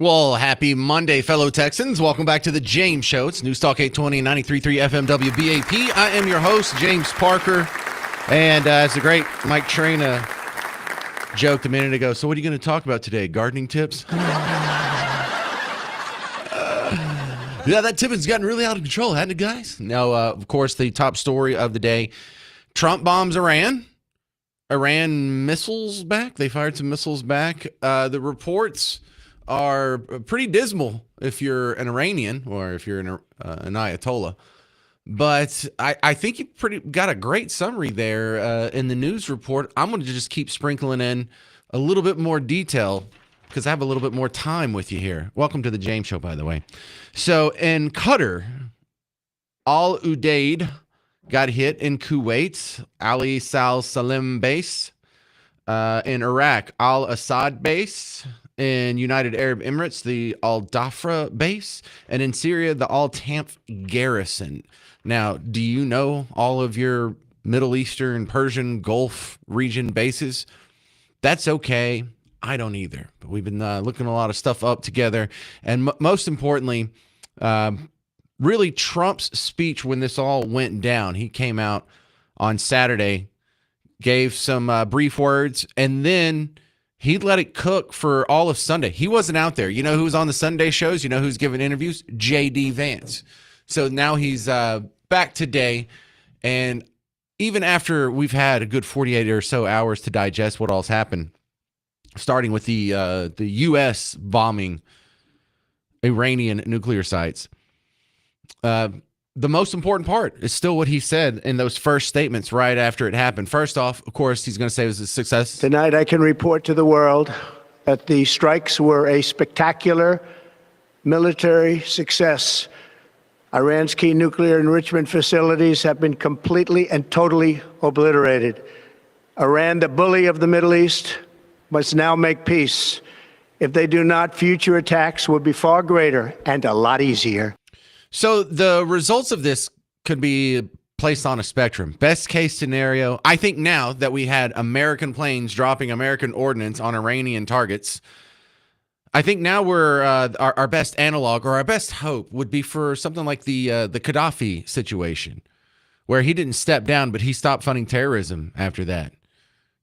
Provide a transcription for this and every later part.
Well, happy Monday, fellow Texans. Welcome back to the James Show. It's News Talk 820, 93.3 FM WBAP. I am your host, James Parker. And as the great Mike Traina joked a minute ago, so what are you going to talk about today? Gardening tips? Yeah, that tip has gotten really out of control, hasn't it, guys? Now, of course, the top story of the day, Trump bombs Iran. Iran missiles back. They fired some missiles back. The reports are pretty dismal if you're an Iranian or if you're an Ayatollah. But I think you got a great summary there in the news report. I'm going to just keep sprinkling in a little bit more detail because I have a little bit more time with you here. Welcome to the James Show, by the way. So in Qatar, Al Udeid got hit in Kuwait, Ali Sal Salim base. In Iraq, Al Assad base. In United Arab Emirates, the Al Dhafra base, and in Syria, the Al Tanf garrison. Now, do you know all of your Middle Eastern, Persian, Gulf region bases? That's okay. I don't either. But we've been looking a lot of stuff up together. And most importantly, really Trump's speech when this all went down. He came out on Saturday, gave some brief words, and then he let it cook for all of Sunday. He wasn't out there. You know who's on the Sunday shows? You know who's giving interviews? J.D. Vance. So now he's back today. And even after we've had a good 48 or so hours to digest what all's happened, starting with the U.S. bombing Iranian nuclear sites, the most important part is still what he said in those first statements right after it happened. First off, of course, he's going to say it was a success. Tonight, I can report to the world that the strikes were a spectacular military success. Iran's key nuclear enrichment facilities have been completely and totally obliterated. Iran, the bully of the Middle East, must now make peace. If they do not, future attacks will be far greater and a lot easier. So the results of this could be placed on a spectrum. Best case scenario, I think now that we had American planes dropping American ordnance on Iranian targets, I think now we're our best analog or our best hope would be for something like the Gaddafi situation, where he didn't step down, but he stopped funding terrorism after that.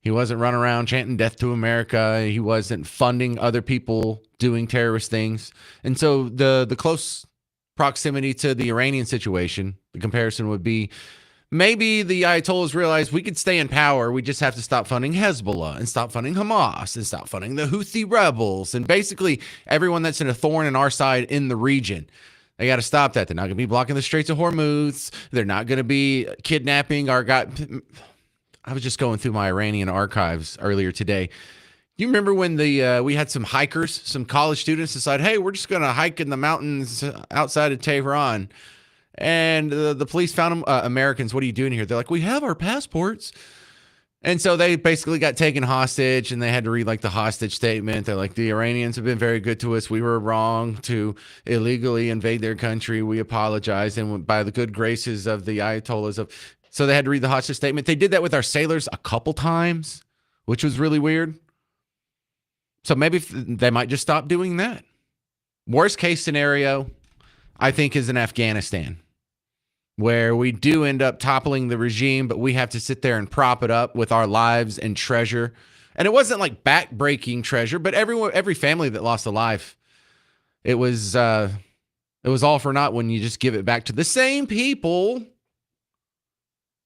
He wasn't running around chanting death to America. He wasn't funding other people doing terrorist things. And so the close proximity to the Iranian situation, the comparison would be maybe the Ayatollahs realized we could stay in power. We just have to stop funding Hezbollah and stop funding Hamas and stop funding the Houthi rebels and basically everyone that's in a thorn in our side in the region. They got to stop that. They're not going to be blocking the Straits of Hormuz. They're not going to be kidnapping our guy. I was just going through my Iranian archives earlier today. You remember when we had some hikers, some college students decide, hey, we're just going to hike in the mountains outside of Tehran. And the police found them, Americans, what are you doing here? They're like, we have our passports. And so they basically got taken hostage and they had to read like the hostage statement. They're like, the Iranians have been very good to us. We were wrong to illegally invade their country. We apologize. And by the good graces of the Ayatollahs. So they had to read the hostage statement. They did that with our sailors a couple times, which was really weird. So maybe they might just stop doing that. Worst case scenario, I think, is in Afghanistan, where we do end up toppling the regime, but we have to sit there and prop it up with our lives and treasure. And it wasn't like back-breaking treasure, but every family that lost a life, it was all for naught when you just give it back to the same people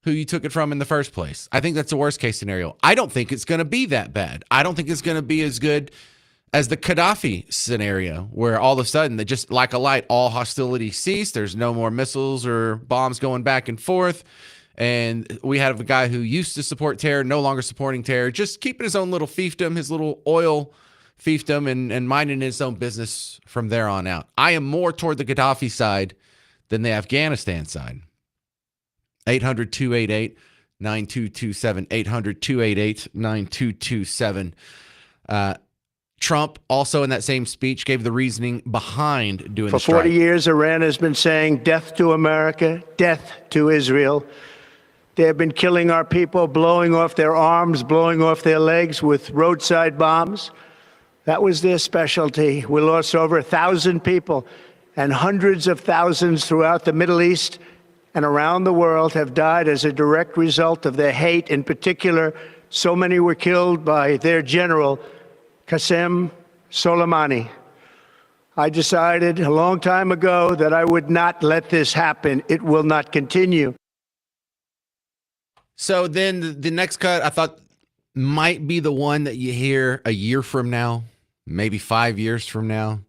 who you took it from in the first place. I think that's the worst case scenario. I don't think it's going to be that bad. I don't think it's going to be as good as the Gaddafi scenario, where all of a sudden, they just like a light, all hostility ceased. There's no more missiles or bombs going back and forth. And we have a guy who used to support terror, no longer supporting terror, just keeping his own little fiefdom, his little oil fiefdom, and minding his own business from there on out. I am more toward the Gaddafi side than the Afghanistan side. 800-288-9227. 800-288-9227. Trump also in that same speech gave the reasoning behind doing the strike. For 40 years, Iran has been saying death to America, death to Israel. They have been killing our people, blowing off their arms, blowing off their legs with roadside bombs. That was their specialty. We lost over 1,000 people, and hundreds of thousands throughout the Middle East and around the world have died as a direct result of their hate. In particular, so many were killed by their general, Qasem Soleimani. I decided a long time ago that I would not let this happen. It will not continue. So then the next cut I thought might be the one that you hear a year from now, maybe 5 years from now,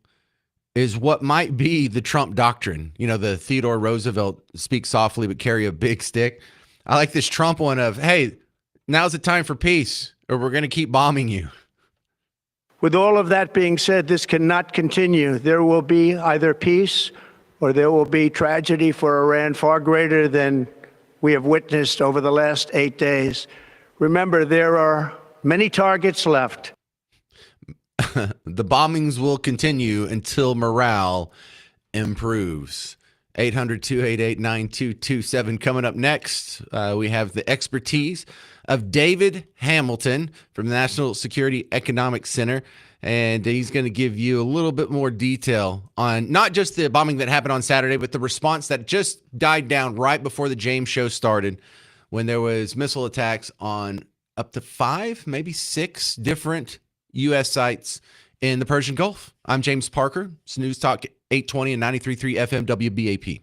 is what might be the Trump doctrine. You know, the Theodore Roosevelt speak softly but carry a big stick. I like this Trump one of, hey, now's the time for peace or we're going to keep bombing you. With all of that being said, this cannot continue. There will be either peace or there will be tragedy for Iran far greater than we have witnessed over the last 8 days. Remember, there are many targets left. The bombings will continue until morale improves. 800-288-9227. Coming up next, we have the expertise of David Hamilton from the National Security Economic Center. And he's going to give you a little bit more detail on not just the bombing that happened on Saturday, but the response that just died down right before the James show started when there was missile attacks on up to 5, maybe 6 different U.S. sites in the Persian Gulf. I'm James Parker. It's News Talk 820 and 93.3 FM WBAP.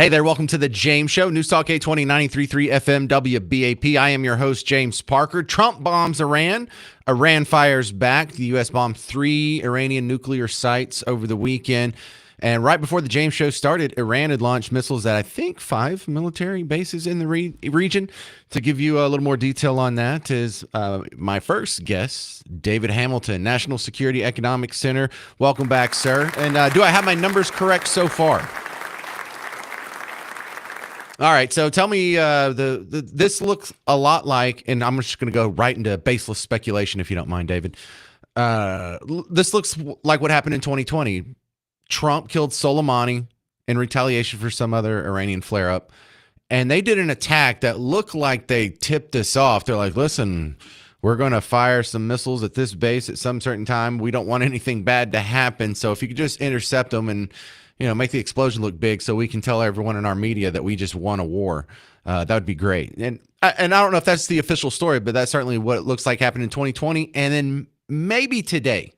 Hey there, welcome to the James Show, News Talk 820 93.3 FM WBAP. I am your host, James Parker. Trump bombs Iran. Iran fires back. The U.S. bombed 3 Iranian nuclear sites over the weekend. And right before the James Show started, Iran had launched missiles at, I think, 5 military bases in the region. To give you a little more detail on that is my first guest, David Hamilton, National Security Economic Center. Welcome back, sir. And do I have my numbers correct so far? All right, so tell me, this looks a lot like, and I'm just going to go right into baseless speculation, if you don't mind, David. This looks like what happened in 2020. Trump killed Soleimani in retaliation for some other Iranian flare-up, and they did an attack that looked like they tipped this off. They're like, listen, we're going to fire some missiles at this base at some certain time. We don't want anything bad to happen, so if you could just intercept them and make the explosion look big so we can tell everyone in our media that we just won a war. That would be great. And I don't know if that's the official story, but that's certainly what it looks like happened in 2020 and then maybe today.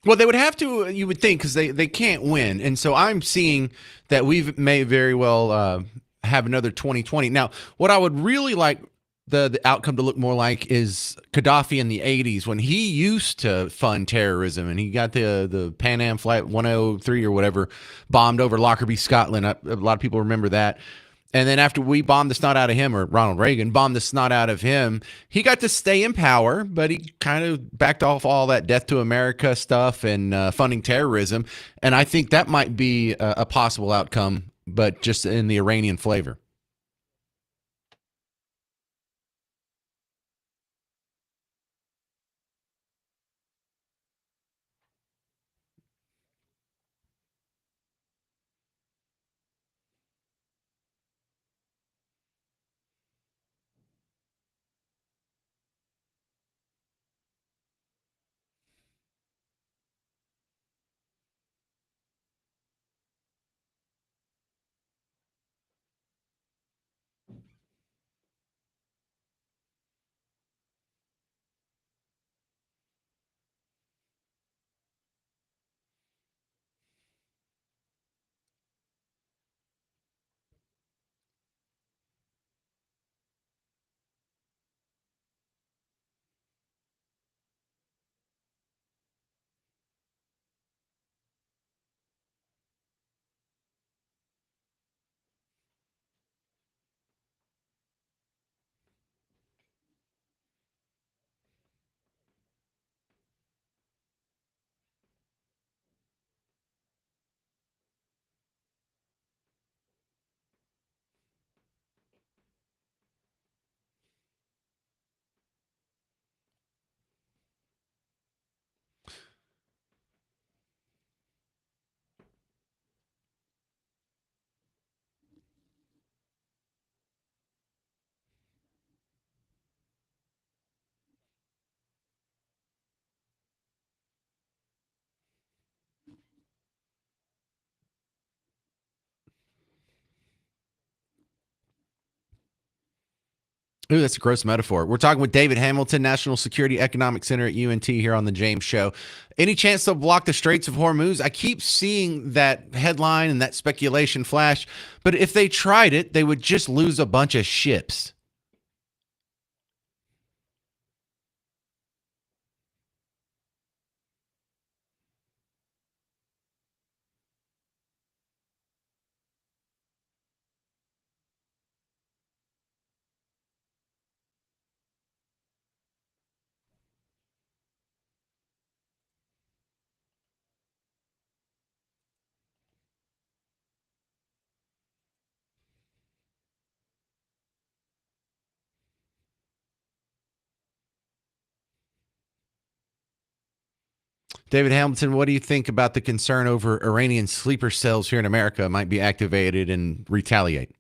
Well, they would have to, you would think, because they can't win. And so I'm seeing that we may very well have another 2020. Now, what I would really like the outcome to look more like is Gaddafi in the 80s when he used to fund terrorism and he got the Pan Am Flight 103 or whatever bombed over Lockerbie, Scotland. A lot of people remember that. And then after we bombed the snot out of him, or Ronald Reagan bombed the snot out of him, he got to stay in power, but he kind of backed off all that death to America stuff and funding terrorism. And I think that might be a possible outcome, but just in the Iranian flavor. Ooh, that's a gross metaphor. We're talking with David Hamilton, National Security Economic Center at UNT here on the James Show. Any chance they'll block the Straits of Hormuz? I keep seeing that headline and that speculation flash, but if they tried it, they would just lose a bunch of ships. David Hamilton, what do you think about the concern over Iranian sleeper cells here in America might be activated and retaliate?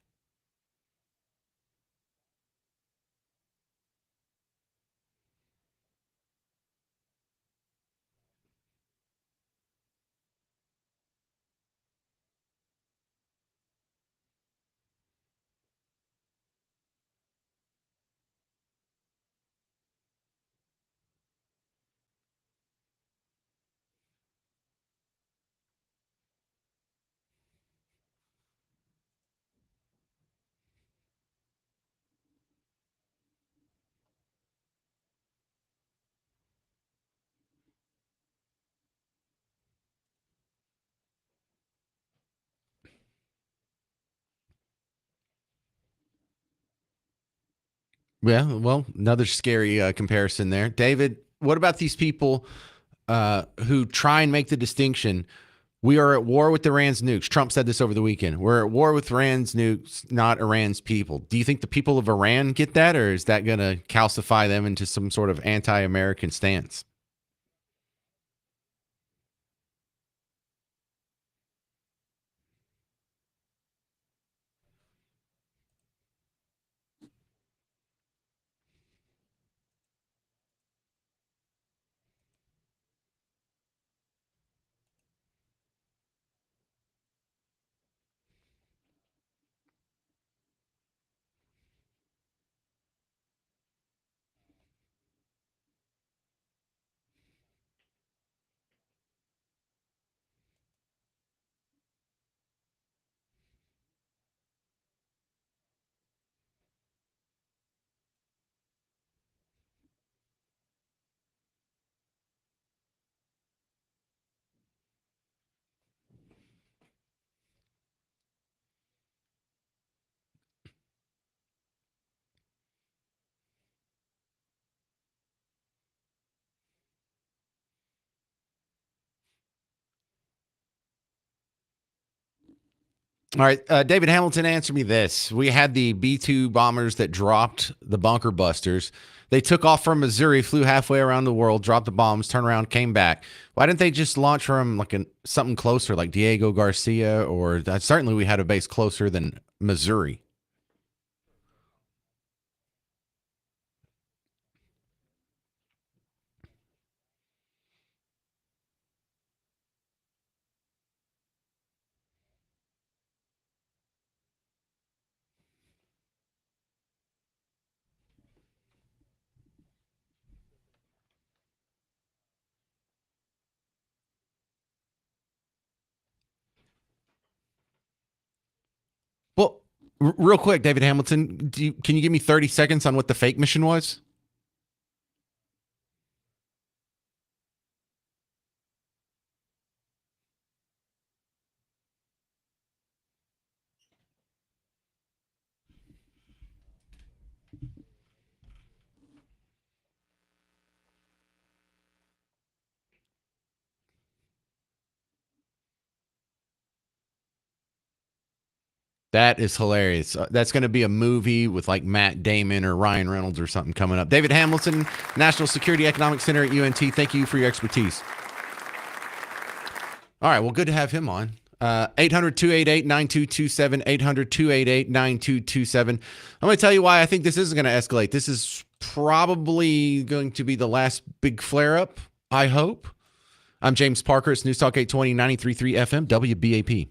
Yeah, well, another scary comparison there. David, what about these people who try and make the distinction? We are at war with Iran's nukes. Trump said this over the weekend. We're at war with Iran's nukes, not Iran's people. Do you think the people of Iran get that, or is that going to calcify them into some sort of anti American stance? All right, David Hamilton, answer me this. We had the B 2 bombers that dropped the bunker busters. They took off from Missouri, flew halfway around the world, dropped the bombs, turned around, came back. Why didn't they just launch from like something closer, like Diego Garcia? Or certainly we had a base closer than Missouri. Well, real quick, David Hamilton, can you give me 30 seconds on what the fake mission was? That is hilarious. That's going to be a movie with like Matt Damon or Ryan Reynolds or something coming up. David Hamilton, National Security Economic Center at UNT. Thank you for your expertise. All right. Well, good to have him on. 800 288 9227. 800 288 9227. I'm going to tell you why I think this isn't going to escalate. This is probably going to be the last big flare up, I hope. I'm James Parker. It's News Talk 820 93.3 FM, WBAP.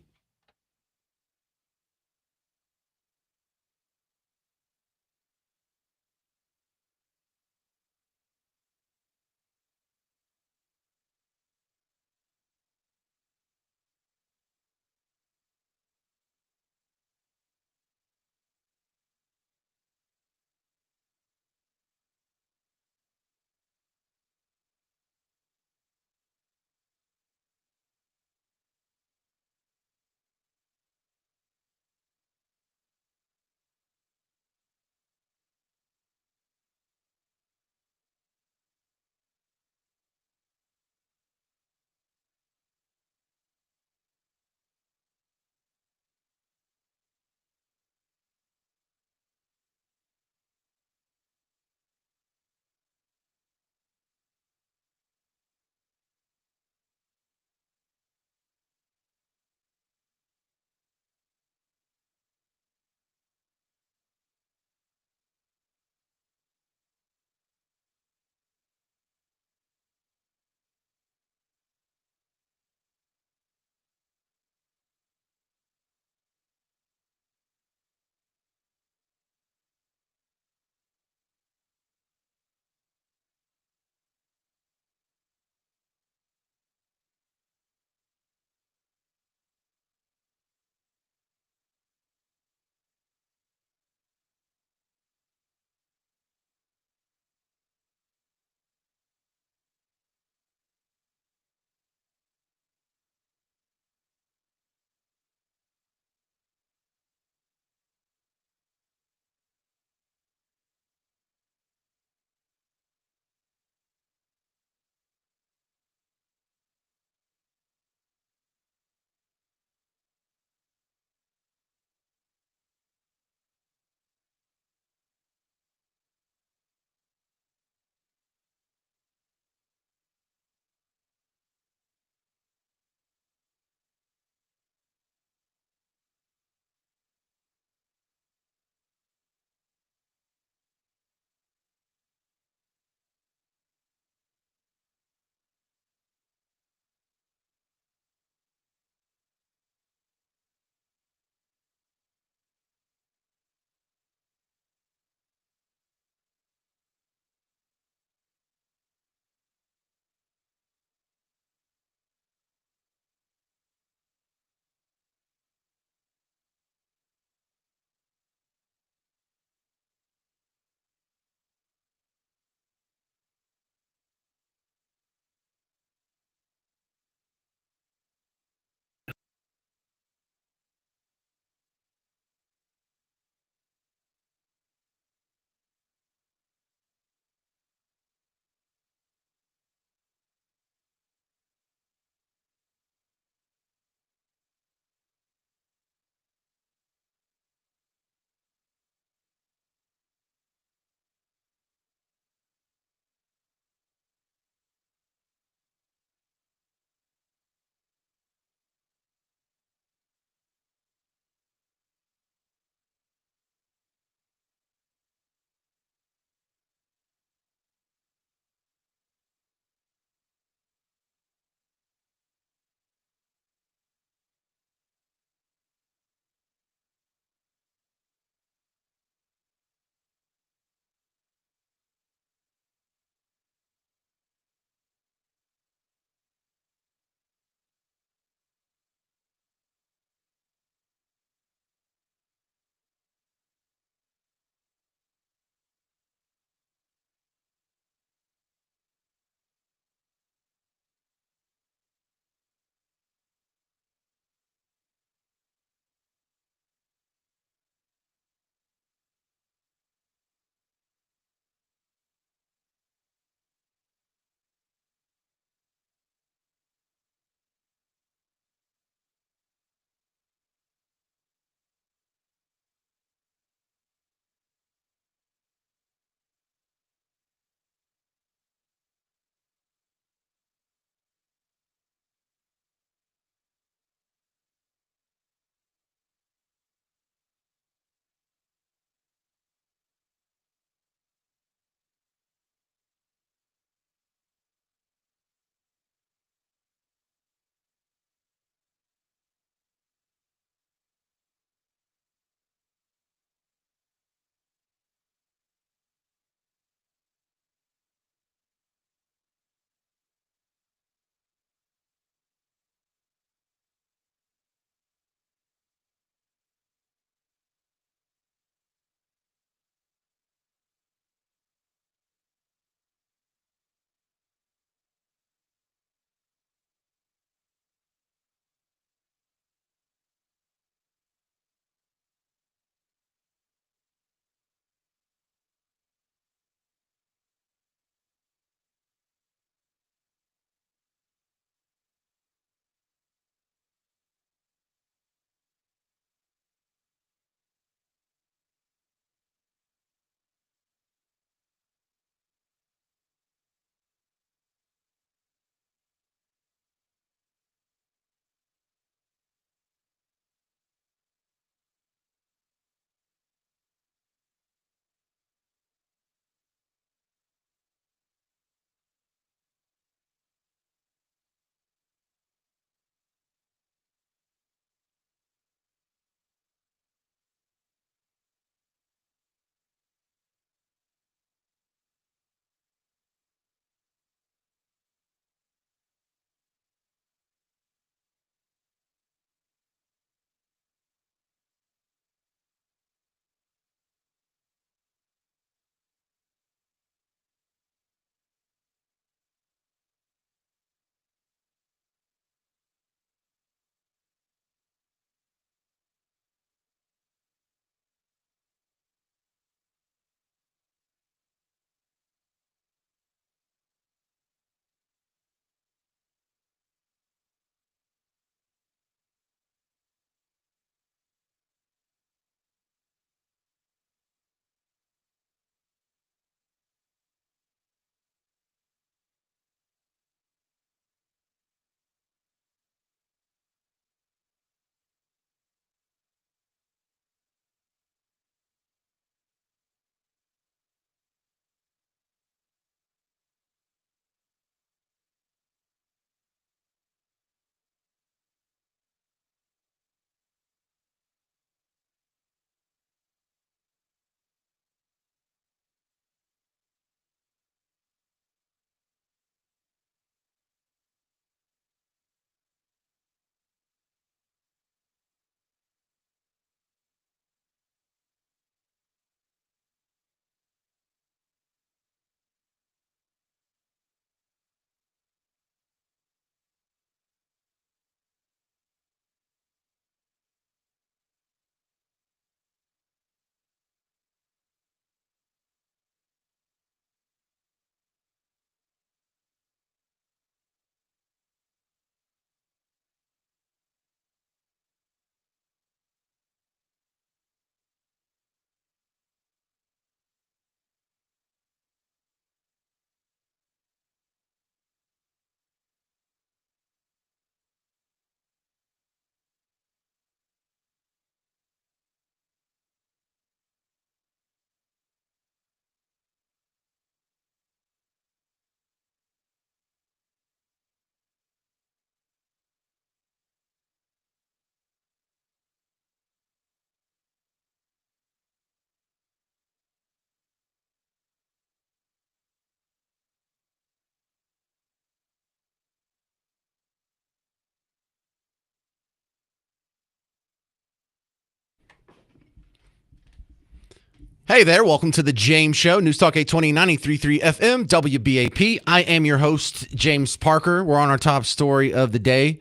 Hey there, welcome to the James Show, News Talk 820 93.3 FM, WBAP. I am your host, James Parker. We're on our top story of the day.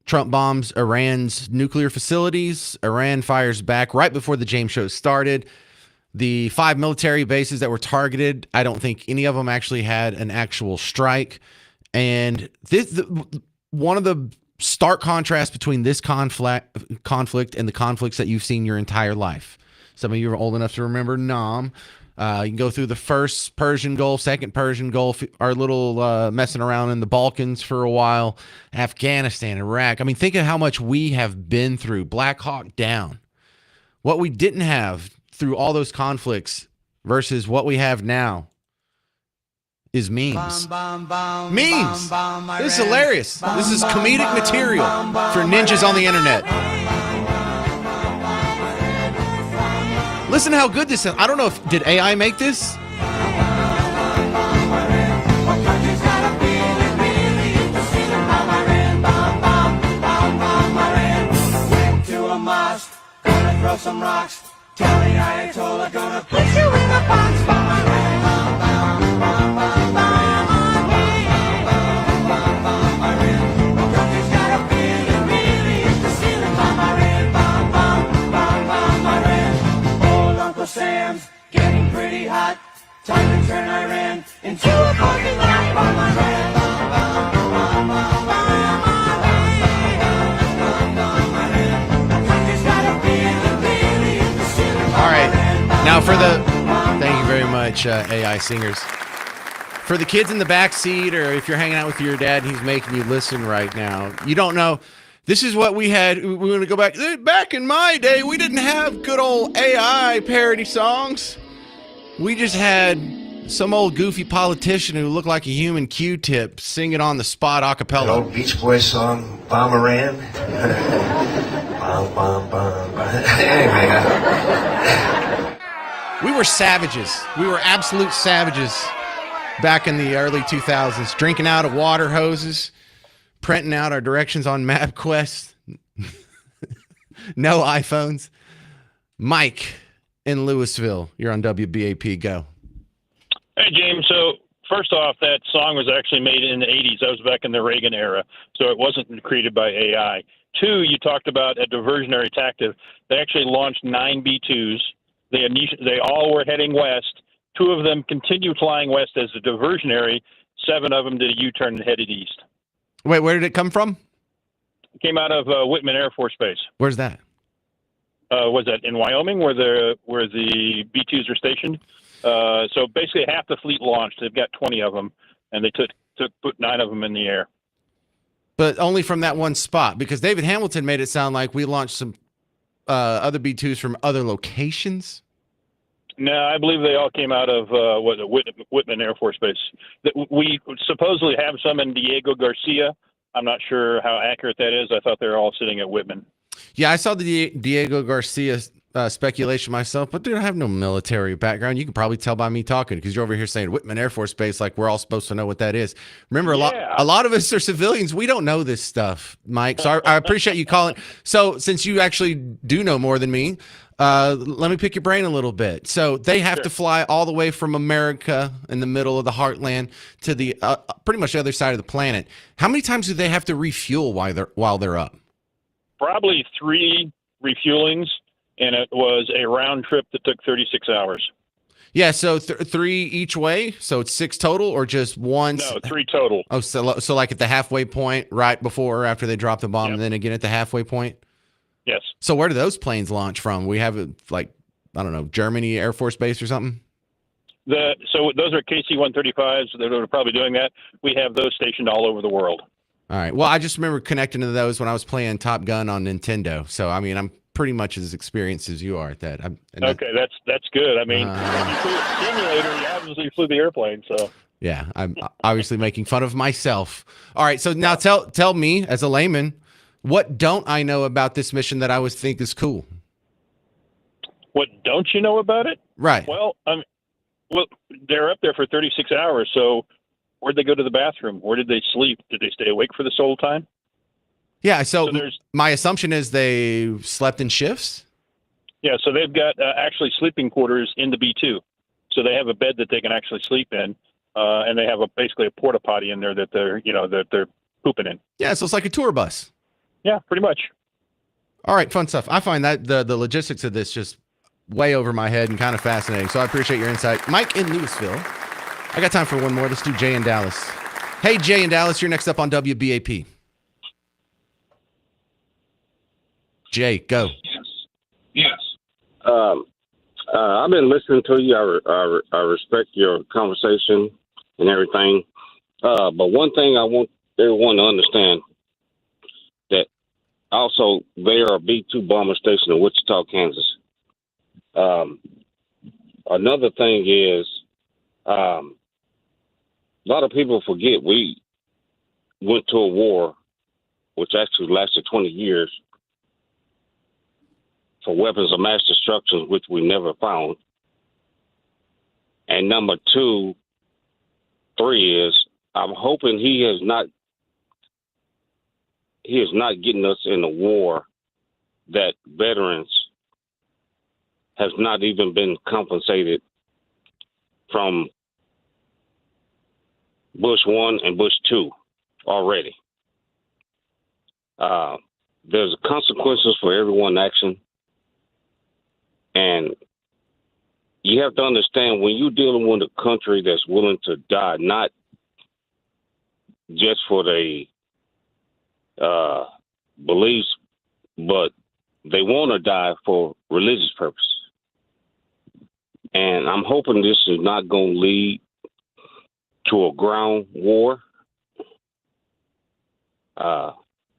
Trump bombs Iran's nuclear facilities. Iran fires back right before the James Show started. The 5 military bases that were targeted, I don't think any of them actually had an actual strike. And one of the stark contrasts between this conflict and the conflicts that you've seen your entire life. Some of you are old enough to remember Nam. You can go through the first Persian Gulf, second Persian Gulf, our little messing around in the Balkans for a while, Afghanistan, Iraq. I mean, think of how much we have been through. Black Hawk Down. What we didn't have through all those conflicts versus what we have now is memes. Memes. This is hilarious. This is comedic material for ninjas on the internet. Listen to how good this is. I don't know if did AI make this? Throw some rocks. Tell the Ayatollah gonna put you in a box. Sam's getting pretty hot. Time to turn Iran into a parking lot. Bomb Iran. All right. Now thank you very much, AI singers. For the kids in the back seat, or if you're hanging out with your dad and he's making you listen right now, you don't know. This is what we had. We want to go back. Back in my day, we didn't have good old AI parody songs. We just had some old goofy politician who looked like a human Q-tip singing on the spot a cappella. An old Beach Boys song, Bomb Iran. Bomb, bomb, bomb, bomb. Anyway, We were savages. We were absolute savages back in the early 2000s, drinking out of water hoses, printing out our directions on MapQuest. No iPhones. Mike in Louisville, you're on WBAP. Go. Hey, James. So first off, that song was actually made in the 80s. That was back in the Reagan era, so it wasn't created by AI. Two, you talked about a diversionary tactic. They actually launched 9 B-2s. They all were heading west. 2 of them continued flying west as a diversionary. 7 of them did a U-turn and headed east. Wait, where did it come from? It came out of Whitman Air Force Base. Where's that? Was that in Wyoming, where the B-2s are stationed? So basically, half the fleet launched. They've got 20 of them, and they put 9 of them in the air. But only from that one spot, because David Hamilton made it sound like we launched some other B-2s from other locations. No, I believe they all came out of Whitman Air Force Base. We supposedly have some in Diego Garcia. I'm not sure how accurate that is. I thought they were all sitting at Whitman. Yeah, I saw the Diego Garcia speculation myself, but dude, I have no military background. You can probably tell by me talking because you're over here saying Whitman Air Force Base like we're all supposed to know what that is. Remember, a lot of us are civilians. We don't know this stuff, Mike. So I appreciate you calling. So since you actually do know more than me, let me pick your brain a little bit. So they have to fly all the way from America in the middle of the heartland to the pretty much the other side of the planet. How many times do they have to refuel while they're up? Probably 3 refuelings. And it was a round trip that took 36 hours. Yeah, so 3 each way? So it's 6 total or just once? No, 3 total. Oh, so like at the halfway point, right before or after they drop the bomb, and then again at the halfway point? Yes. So where do those planes launch from? We have, like, I don't know, Germany Air Force Base or something? So those are KC-135s that are probably doing that. We have those stationed all over the world. All right. Well, I just remember connecting to those when I was playing Top Gun on Nintendo. So, I mean, I'm pretty much as experienced as you are at that. Okay, that's good. I mean, you flew a simulator, you obviously flew the airplane, so. Yeah, I'm obviously making fun of myself. All right, so now tell me, as a layman, what don't I know about this mission that I would think is cool? What don't you know about it? Right. Well, they're up there for 36 hours, so where'd they go to the bathroom? Where did they sleep? Did they stay awake for this whole time? Yeah, so my assumption is they slept in shifts? Yeah, so they've got actually sleeping quarters in the B2. So they have a bed that they can actually sleep in, and they have basically a porta potty in there that they're pooping in. Yeah, so it's like a tour bus. Yeah, pretty much. All right, fun stuff. I find that the logistics of this just way over my head and kind of fascinating. So I appreciate your insight. Mike in Louisville. I got time for one more. Let's do Jay in Dallas. Hey, Jay in Dallas, you're next up on WBAP. Jay, go. Yes. I've been listening to you. I respect your conversation and everything. But one thing I want everyone to understand that also they are a B-2 bomber station in Wichita, Kansas. Another thing is a lot of people forget we went to a war which actually lasted 20 years for weapons of mass destruction, which we never found. And number three is I'm hoping he is not getting us in a war that veterans has not even been compensated from Bush 1 and Bush 2 already. There's consequences for every one action. And you have to understand when you're dealing with a country that's willing to die, not just for the beliefs, but they want to die for religious purpose. And I'm hoping this is not going to lead to a ground war.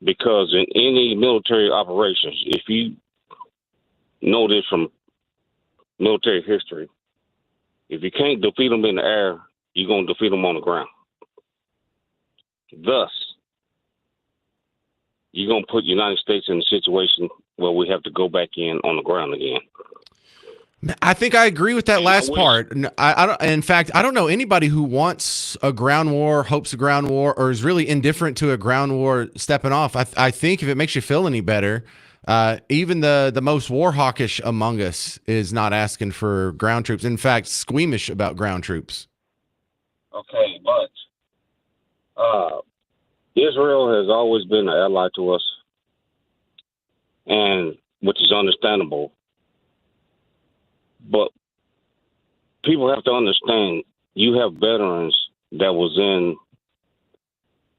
Because in any military operations, if you know this from military history, if you can't defeat them in the air, you're going to defeat them on the ground. Thus, you're going to put the United States in a situation where we have to go back in on the ground again. I think I agree with that last part. I don't. In fact, I don't know anybody who wants a ground war, hopes a ground war, or is really indifferent to a ground war stepping off. I think if it makes you feel any better, even the most war hawkish among us is not asking for ground troops. In fact, squeamish about ground troops. Okay, but Israel has always been an ally to us, and which is understandable. But people have to understand you have veterans that was in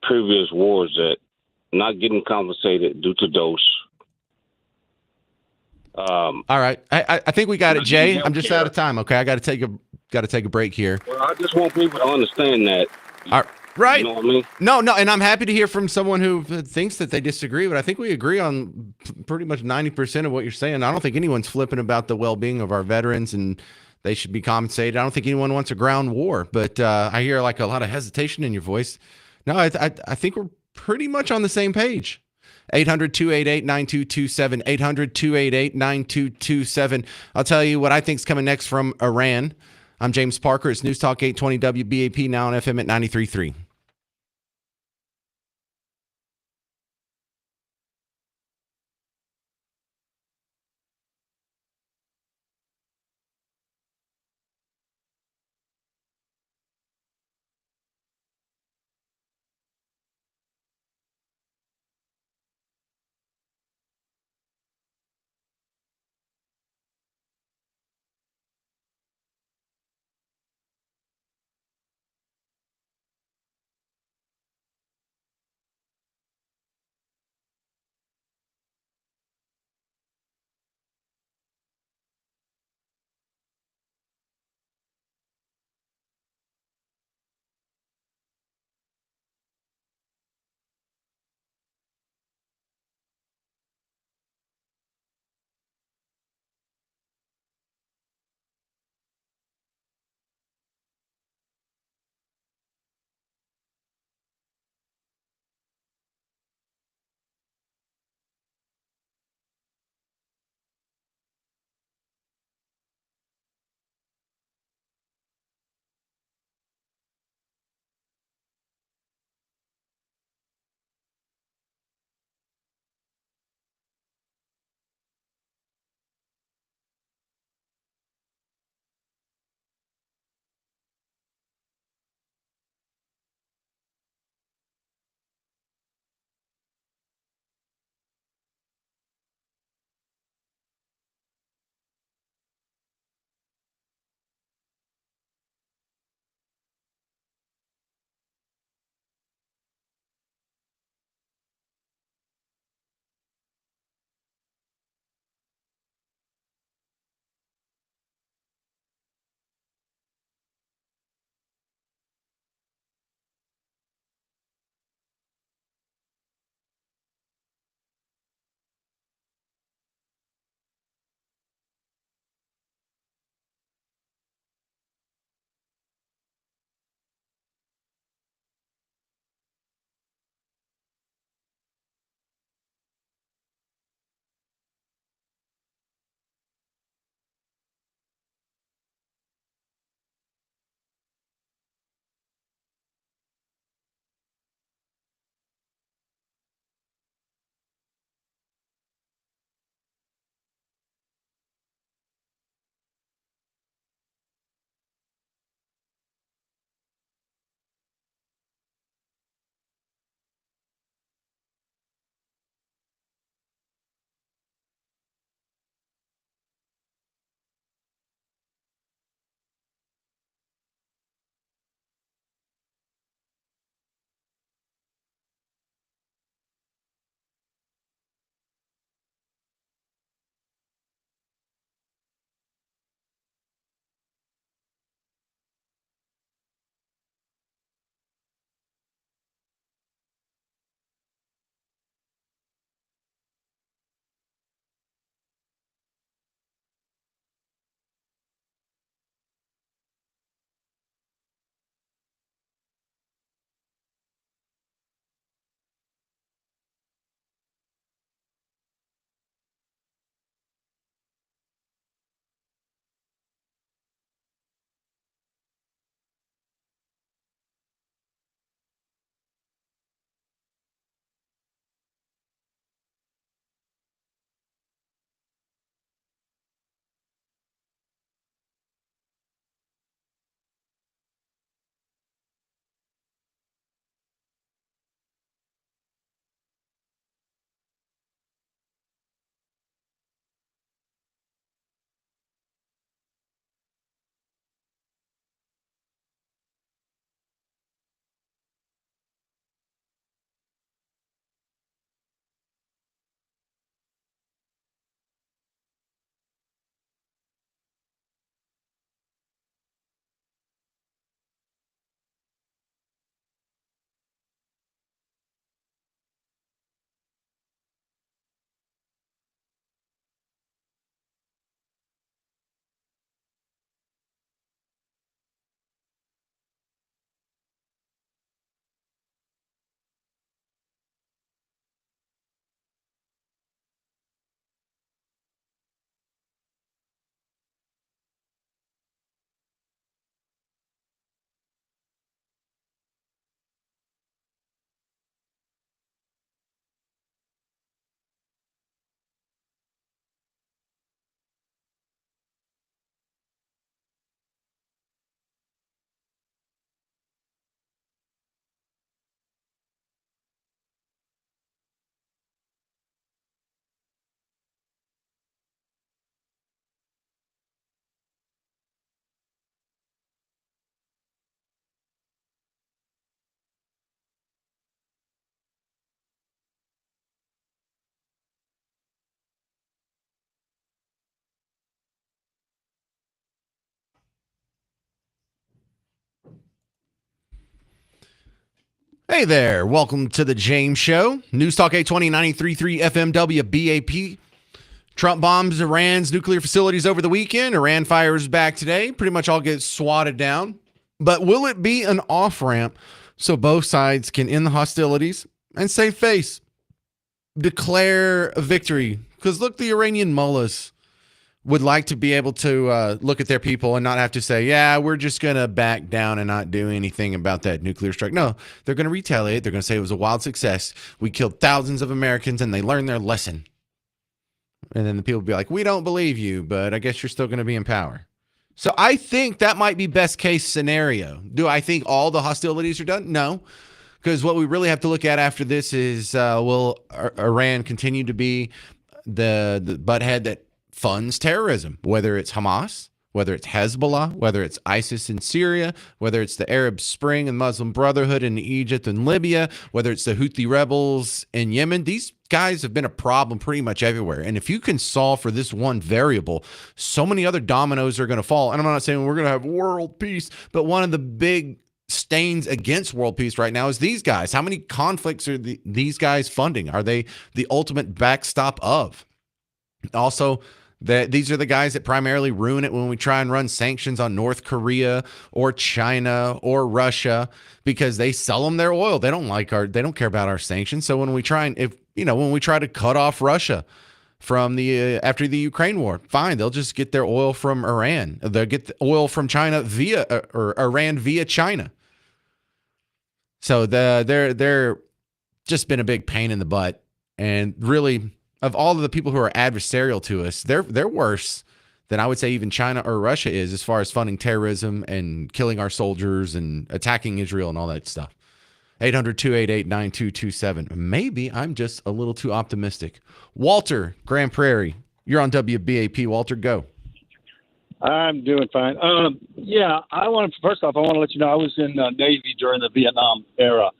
previous wars that not getting compensated due to those. All right, I think we got it, Jay. I'm just out of time. Okay, I got to take a break here. Well, I just want people to understand that. All right. Right. You know what I mean? No, and I'm happy to hear from someone who thinks that they disagree, but I think we agree on pretty much 90% of what you're saying. I don't think anyone's flipping about the well-being of our veterans and they should be compensated. I don't think anyone wants a ground war, but I hear like a lot of hesitation in your voice. No, I think we're pretty much on the same page. 800-288-9227, 800-288-9227. I'll tell you what I think is coming next from Iran. I'm James Parker. It's News Talk 820 WBAP, now on FM at 93.3. Hey there. Welcome to the James Show. News Talk 820 93.3 FM WBAP. Trump bombs Iran's nuclear facilities over the weekend. Iran fires back today. Pretty much all get swatted down. But will it be an off-ramp so both sides can end the hostilities and save face? Declare a victory. Because look, the Iranian mullahs would like to be able to look at their people and not have to say, yeah, we're just going to back down and not do anything about that nuclear strike. No, they're going to retaliate. They're going to say it was a wild success. We killed thousands of Americans and they learned their lesson. And then the people will be like, we don't believe you, but I guess you're still going to be in power. So I think that might be best case scenario. Do I think all the hostilities are done? No. Because what we really have to look at after this is will Iran continue to be the butthead that funds terrorism, whether it's Hamas, whether it's Hezbollah, whether it's ISIS in Syria, whether it's the Arab Spring and Muslim Brotherhood in Egypt and Libya, whether it's the Houthi rebels in Yemen. These guys have been a problem pretty much everywhere. And if you can solve for this one variable, so many other dominoes are going to fall. And I'm not saying we're going to have world peace, but one of the big stains against world peace right now is these guys. How many conflicts are these guys funding? Are they the ultimate backstop of? Also, these are the guys that primarily ruin it when we try and run sanctions on North Korea or China or Russia because they sell them their oil. They don't care about our sanctions. So when we try to cut off Russia from after the Ukraine war, fine, they'll just get their oil from Iran. They'll get the oil from China via Iran via China. So they're just been a big pain in the butt, and really, of all of the people who are adversarial to us, they're worse than I would say even China or Russia is as far as funding terrorism and killing our soldiers and attacking Israel and all that stuff. 800-288-9227. Maybe I'm just a little too optimistic. Walter, Grand Prairie, you're on WBAP. Walter, go. I'm doing fine. First off, I want to let you know I was in Navy during the Vietnam era,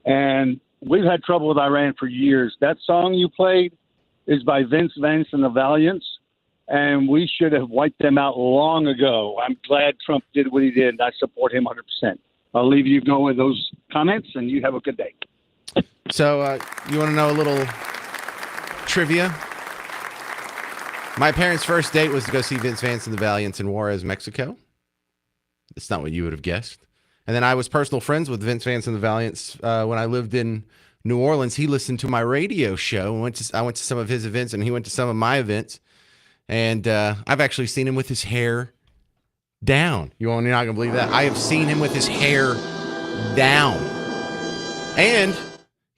and we've had trouble with Iran for years. That song you played is by Vince Vance and the Valiants, and we should have wiped them out long ago. I'm glad Trump did what he did, and I support him 100%. I'll leave you go with those comments, and you have a good day. So you want to know a little trivia? My parents' first date was to go see Vince Vance and the Valiants in Juarez, Mexico. That's not what you would have guessed. And then I was personal friends with Vince Vance and the Valiants when I lived in New Orleans. He listened to my radio show. I went to some of his events, and he went to some of my events. And I've actually seen him with his hair down. You're not going to believe that. I have seen him with his hair down. And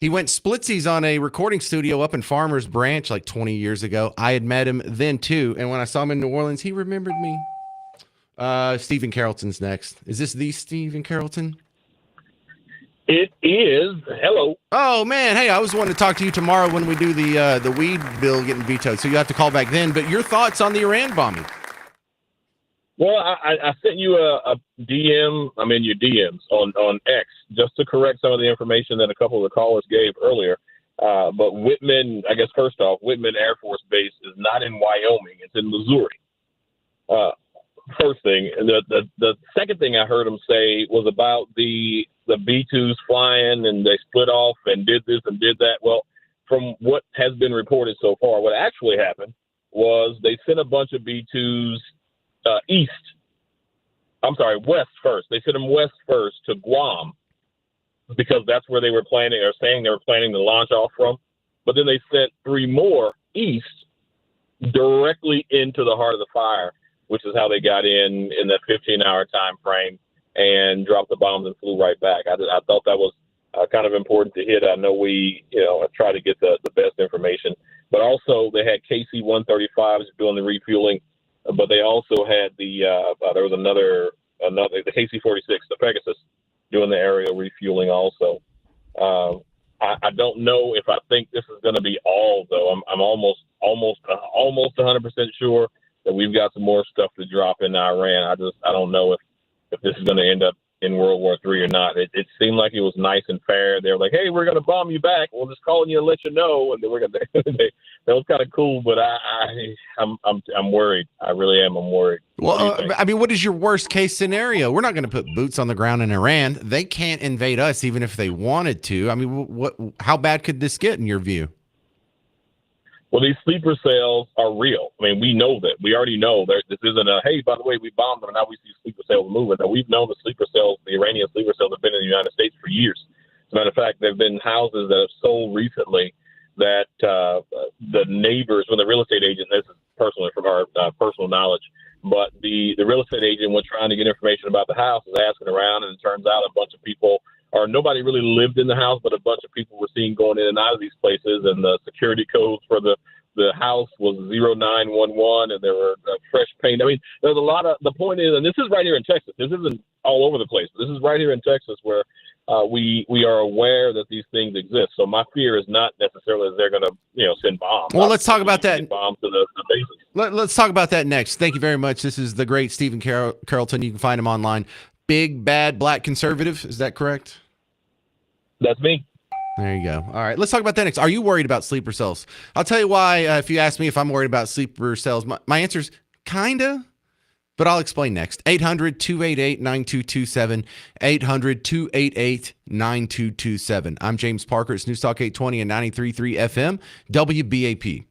he went splitsies on a recording studio up in Farmers Branch like 20 years ago. I had met him then, too. And when I saw him in New Orleans, he remembered me. Stephen Carrollton's next. Is this the Stephen Carrollton? It is. Hello. Oh, man. Hey, I was wanting to talk to you tomorrow when we do the weed bill getting vetoed. So you have to call back then. But your thoughts on the Iran bombing? Well, I sent you a DM, your DMs on X, just to correct some of the information that a couple of the callers gave earlier. But Whitman, I guess first off, Whitman Air Force Base is not in Wyoming. It's in Missouri. First thing. And the second thing I heard him say was about the B-2s flying and they split off and did this and did that. Well, from what has been reported so far, what actually happened was they sent a bunch of B-2s west first. They sent them west first to Guam because that's where they were planning or saying they were planning to launch off from. But then they sent 3 more east directly into the heart of the fire, which is how they got in that 15-hour time frame and dropped the bombs and flew right back. I thought that was kind of important to hit. I know we, try to get the best information. But also they had KC-135s doing the refueling, but they also had there was another the KC-46, the Pegasus, doing the aerial refueling also. I don't know if I think this is going to be all, though. I'm almost 100% sure that we've got some more stuff to drop in Iran. I don't know if this is going to end up in World War III or not. It seemed like it was nice and fair. They were like, "Hey, we're going to bomb you back. We're just calling you to let you know." And they were going to. That was kind of cool, but I'm worried. I really am. I'm worried. What do you Well, think? I mean, what is your worst case scenario? We're not going to put boots on the ground in Iran. They can't invade us, even if they wanted to. I mean, what? How bad could this get in your view? Well, these sleeper cells are real. I mean, we know that. We already know that this isn't a, hey, by the way, we bombed them and now we see sleeper cells moving. Now, we've known the sleeper cells, the Iranian sleeper cells have been in the United States for years. As a matter of fact, there have been houses that have sold recently that the neighbors, when the real estate agent, this is personally from our personal knowledge, but the real estate agent was trying to get information about the house, was asking around, and it turns out a bunch of people, or nobody really lived in the house, but a bunch of people were seen going in and out of these places, and the security codes for the house was 0911, and there were fresh paint. I mean, there's a lot of, the point is, and this is right here in Texas. This isn't all over the place. This is right here in Texas where we are aware that these things exist. So my fear is not necessarily that they're going to, send bombs. Well, let's talk about that. Bombs to the bases. Let's talk about that next. Thank you very much. This is the great Stephen Carrollton. You can find him online. Big Bad Black Conservative. Is that correct? That's me. There you go. All right. Let's talk about that next. Are you worried about sleeper cells? I'll tell you why. If you ask me if I'm worried about sleeper cells, my answer is kind of, but I'll explain next. 800-288-9227. 800-288-9227. I'm James Parker. It's News Talk 820 and 93.3 FM, WBAP.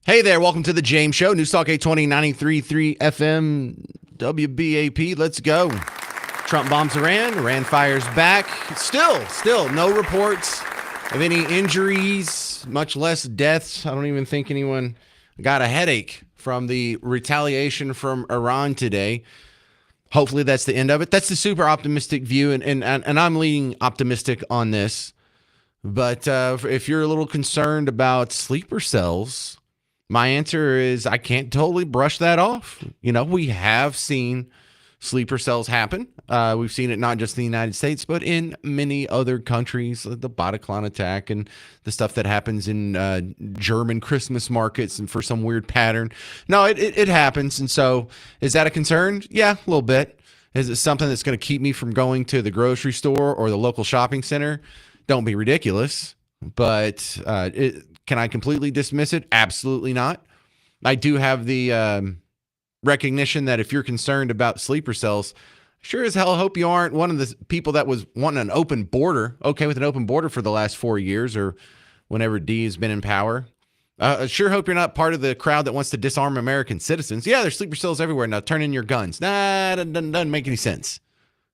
Hey there, welcome to the James Show, News Talk 820, 93.3 FM, WBAP. Let's go. Trump bombs Iran. Iran fires back. Still, no reports of any injuries, much less deaths. I don't even think anyone got a headache from the retaliation from Iran today. Hopefully that's the end of it. That's the super optimistic view, and I'm leaning optimistic on this. But if you're a little concerned about sleeper cells, my answer is I can't totally brush that off. You know, we have seen sleeper cells happen. We've seen it not just in the United States, but in many other countries, like the Bataclan attack and the stuff that happens in German Christmas markets and for some weird pattern. No, it happens. And so is that a concern? Yeah, a little bit. Is it something that's going to keep me from going to the grocery store or the local shopping center? Don't be ridiculous. But can I completely dismiss it? Absolutely not. I do have the recognition that if you're concerned about sleeper cells, sure as hell hope you aren't one of the people that was wanting an open border, okay with an open border for the last 4 years or whenever D has been in power. Sure hope you're not part of the crowd that wants to disarm American citizens. Yeah, there's sleeper cells everywhere. Now turn in your guns. Nah, doesn't make any sense.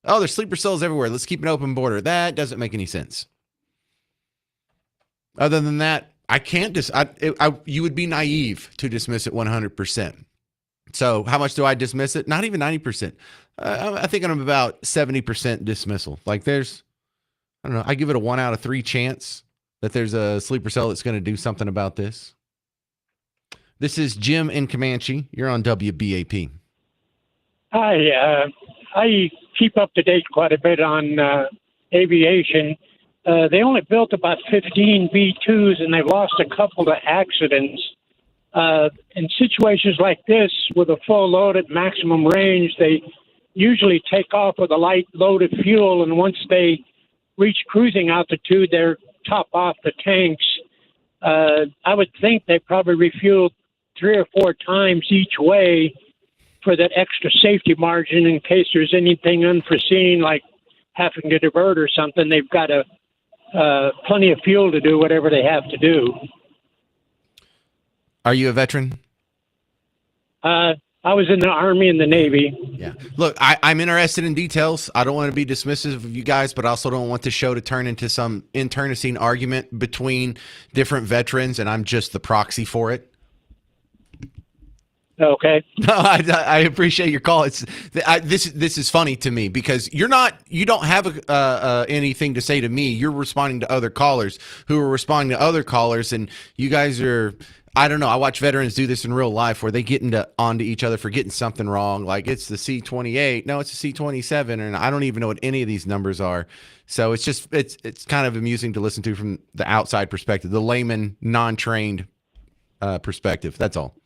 Oh, there's sleeper cells everywhere. Let's keep an open border. That doesn't make any sense. Other than that, I can't you would be naive to dismiss it 100%. So how much do I dismiss it? Not even 90%. I think I'm about 70% dismissal. Like I don't know, I give it a 1 out of 3 chance that there's a sleeper cell that's going to do something about this. This is Jim in Comanche. You're on WBAP. Hi, I keep up to date quite a bit on aviation. They only built about 15 B-2s, and they've lost a couple to accidents. In situations like this, with a full load at maximum range, they usually take off with a light load of fuel, and once they reach cruising altitude, they're top off the tanks. I would think they probably refueled 3 or 4 times each way for that extra safety margin in case there's anything unforeseen, like having to divert or something. They've got plenty of fuel to do whatever they have to do. Are you a veteran? I was in the Army and the Navy. Yeah. Look, I'm interested in details. I don't want to be dismissive of you guys, but I also don't want the show to turn into some internecine argument between different veterans, and I'm just the proxy for it. Okay. No, I appreciate your call. This is funny to me because you don't have anything to say to me. You're responding to other callers who are responding to other callers, and you guys are. I don't know. I watch veterans do this in real life where they get onto each other for getting something wrong. Like it's the C-28. No, it's the C-27, and I don't even know what any of these numbers are. So it's kind of amusing to listen to from the outside perspective, the layman, non-trained perspective. That's all.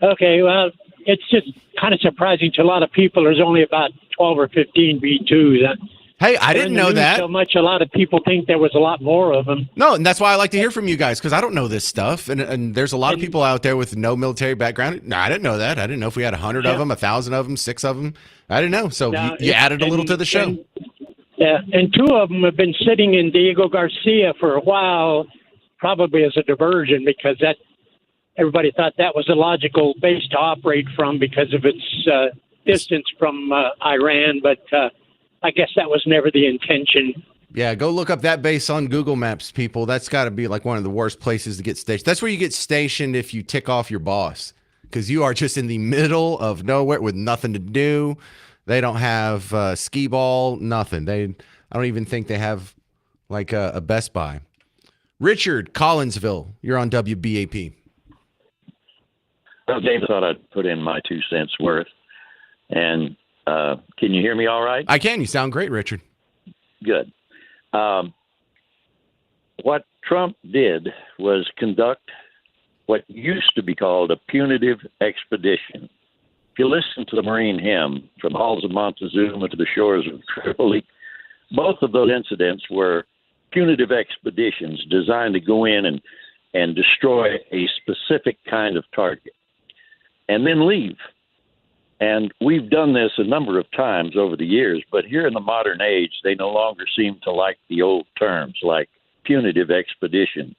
Okay, well, it's just kind of surprising to a lot of people. There's only about 12 or 15 B-2s. Hey, I didn't know that. So much, a lot of people think there was a lot more of them. No, and that's why I like to hear from you guys, because I don't know this stuff. And there's a lot of people out there with no military background. No, I didn't know that. I didn't know if we had 100 of them, 1,000 of them, 6 of them. I didn't know. So you added a little to the show. And 2 of them have been sitting in Diego Garcia for a while, probably as a diversion, because everybody thought that was a logical base to operate from because of its distance from Iran. But I guess that was never the intention. Yeah, go look up that base on Google Maps, people. That's got to be like one of the worst places to get stationed. That's where you get stationed if you tick off your boss, because you are just in the middle of nowhere with nothing to do. They don't have skee ball, nothing. I don't even think they have like a Best Buy. Richard, Collinsville, you're on WBAP. Well, James, thought I'd put in my 2 cents worth. And can you hear me all right? I can. You sound great, Richard. Good. What Trump did was conduct what used to be called a punitive expedition. If you listen to the Marine hymn, from the halls of Montezuma to the shores of Tripoli, both of those incidents were punitive expeditions designed to go in and destroy a specific kind of target and then leave. And we've done this a number of times over the years, but here in the modern age, they no longer seem to like the old terms like punitive expedition.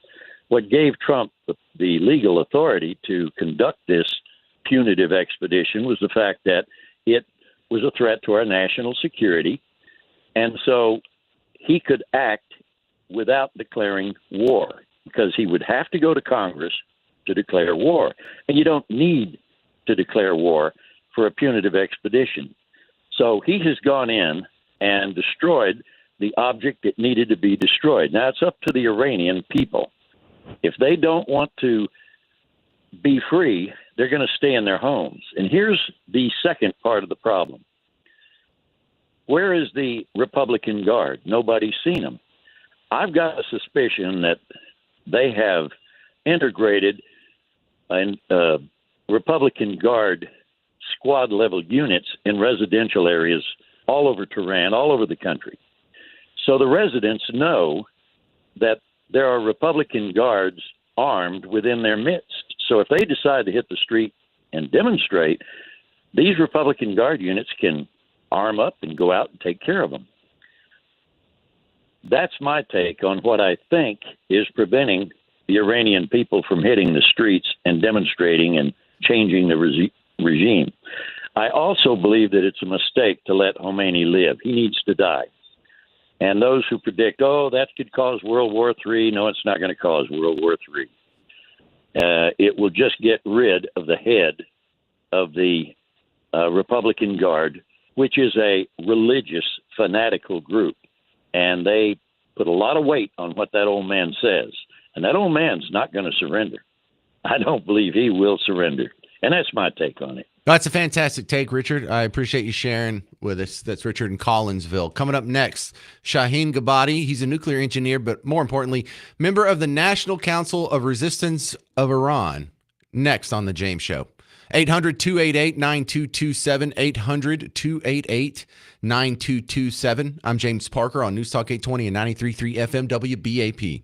what gave Trump the legal authority to conduct this punitive expedition was the fact that it was a threat to our national security. And so he could act without declaring war, because he would have to go to Congress to declare war. And you don't need to declare war for a punitive expedition. So he has gone in and destroyed the object that needed to be destroyed. Now, it's up to the Iranian people. If they don't want to be free, they're going to stay in their homes. And here's the second part of the problem. Where is the Republican Guard? Nobody's seen them. I've got a suspicion that they have integrated Republican Guard squad-level units in residential areas all over Tehran, all over the country. So the residents know that there are Republican Guards armed within their midst. So if they decide to hit the street and demonstrate, these Republican Guard units can arm up and go out and take care of them. That's my take on what I think is preventing the Iranian people from hitting the streets and demonstrating and changing the regime. I also believe that it's a mistake to let Khomeini live. He needs to die. And those who predict, that could cause World War III, no, it's not going to cause World War III. It will just get rid of the head of the Republican Guard, which is a religious, fanatical group. And they put a lot of weight on what that old man says. And that old man's not going to surrender. I don't believe he will surrender. And that's my take on it. That's a fantastic take, Richard. I appreciate you sharing with us. That's Richard in Collinsville. Coming up next, Shaheen Gabati. He's a nuclear engineer, but more importantly, member of the National Council of Resistance of Iran. Next on The James Show. 800-288-9227, 800-288-9227. I'm James Parker on News Talk 820 and 93.3 FM WBAP.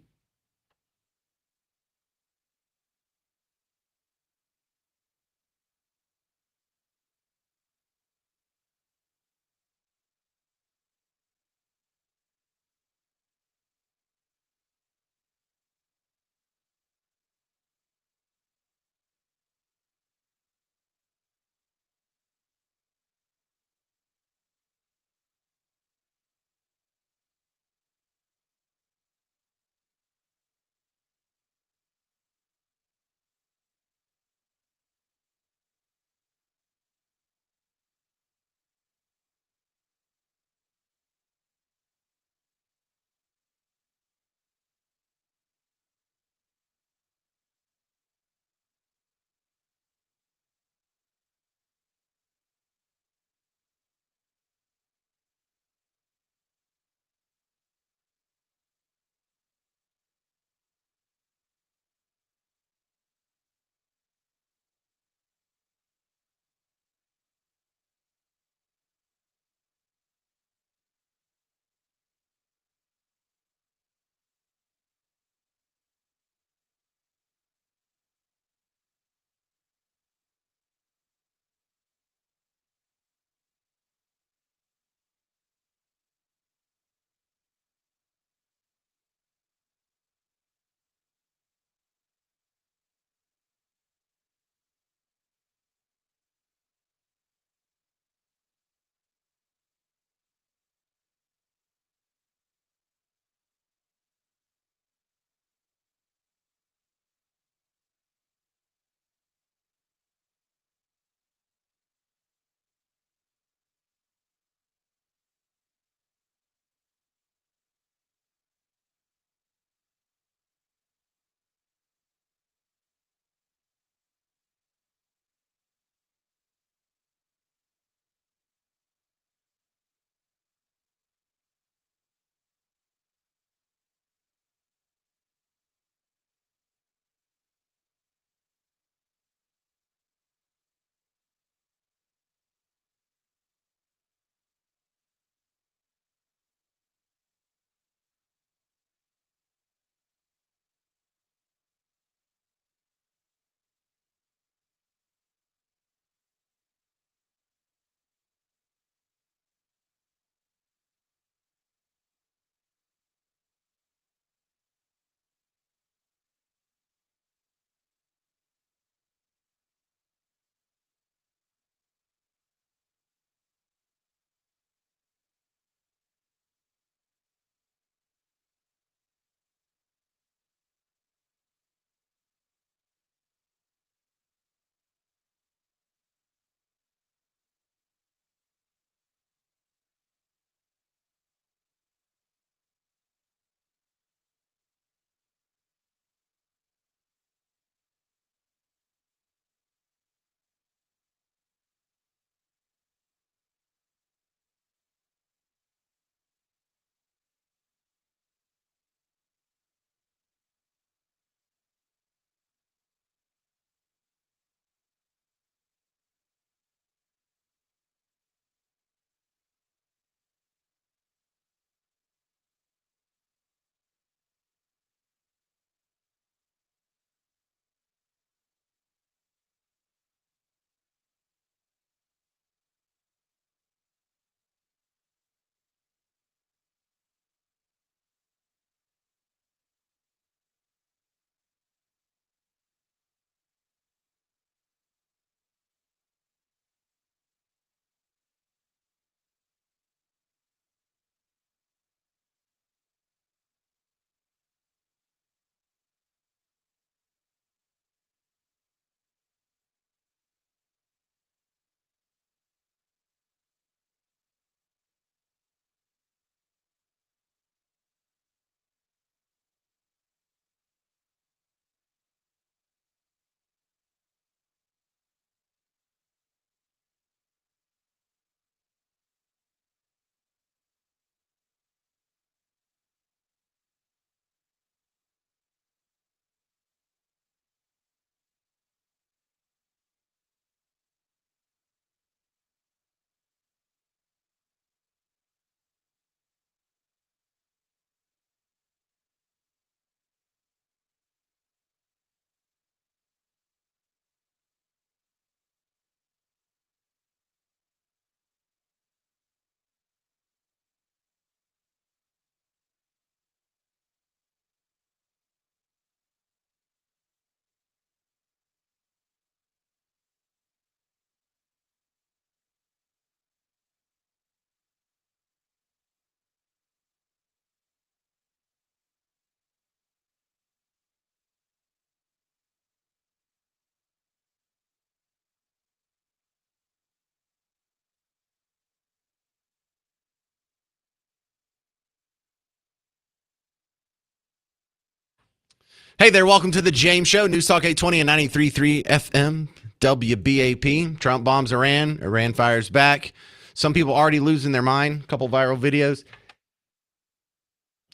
Hey there, welcome to the James Show, News Talk 820 and 93.3 FM, WBAP. Trump bombs Iran, Iran fires back. Some people already losing their mind. A couple viral videos.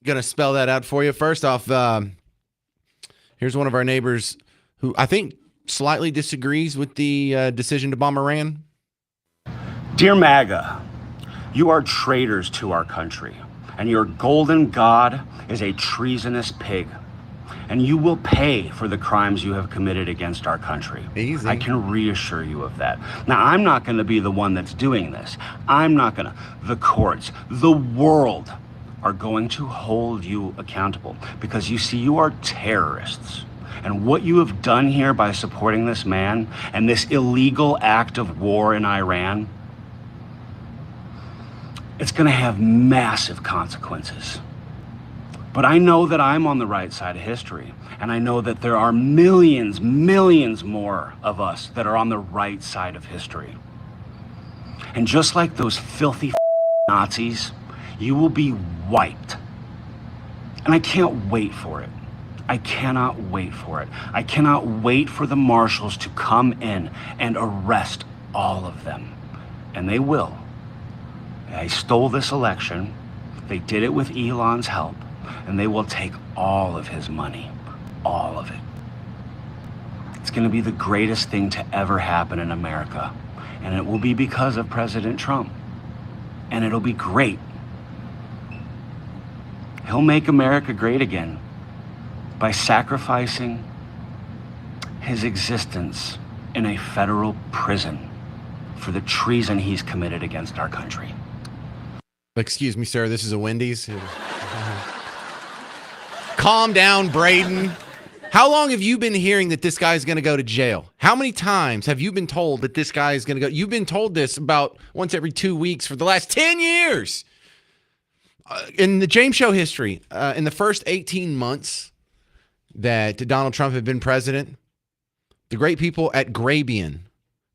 Gonna spell that out for you. First off, here's one of our neighbors who I think slightly disagrees with the decision to bomb Iran. Dear MAGA, you are traitors to our country, and your golden god is a treasonous pig. And you will pay for the crimes you have committed against our country. Easy. I can reassure you of that. Now, I'm not going to be the one that's doing this. I'm not going to. The courts, the world are going to hold you accountable because you see, you are terrorists. And what you have done here by supporting this man and this illegal act of war in Iran, it's going to have massive consequences. But I know that I'm on the right side of history, and I know that there are millions more of us that are on the right side of history. And just like those filthy Nazis, you will be wiped. And I can't wait for it. I cannot wait for it. I cannot wait for the marshals to come in and arrest all of them. And they will. They stole this election. They did it with Elon's help. And they will take all of his money, all of it. It's going to be the greatest thing to ever happen in America. And it will be because of President Trump. And it'll be great. He'll make America great again by sacrificing his existence in a federal prison for the treason he's committed against our country. Excuse me, sir. This is a Wendy's. Calm down, Braden. How long have you been hearing that this guy's going to go to jail? How many times have you been told that this guy is going to go? You've been told this about once every 2 weeks for the last 10 years. In the James Show history, in the first 18 months that Donald Trump had been president, the great people at Grabien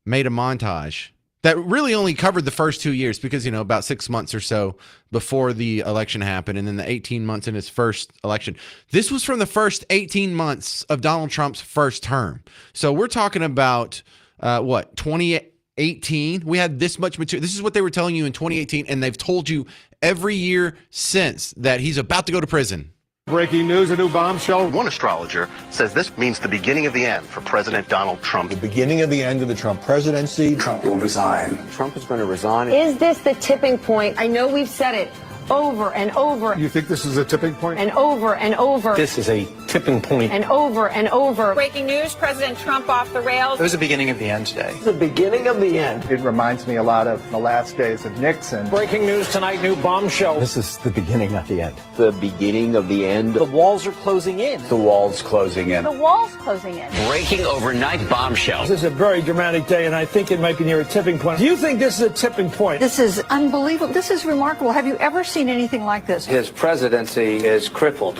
made a montage that really only covered the first 2 years because, about 6 months or so before the election happened and then the 18 months in his first election. This was from the first 18 months of Donald Trump's first term. So we're talking about, 2018? We had this much material. This is what they were telling you in 2018, and they've told you every year since that he's about to go to prison. Breaking news, a new bombshell. One astrologer says this means the beginning of the end for President Donald Trump. The beginning of the end of the Trump presidency. Trump will resign. Trump is going to resign. Is this the tipping point? I know we've said it over and over. You think this is a tipping point? And over and over. This is a tipping point. And over and over. Breaking news, President Trump off the rails. It was the beginning of the end today. The beginning of the end. It reminds me a lot of the last days of Nixon. Breaking news tonight, new bombshell. This is the beginning of the end. The beginning of the end. The walls are closing in. The wall's closing in. The wall's closing in. Breaking overnight bombshell. This is a very dramatic day, and I think it might be near a tipping point. Do you think this is a tipping point? This is unbelievable. This is remarkable. Have you ever seen anything like this? His presidency is crippled.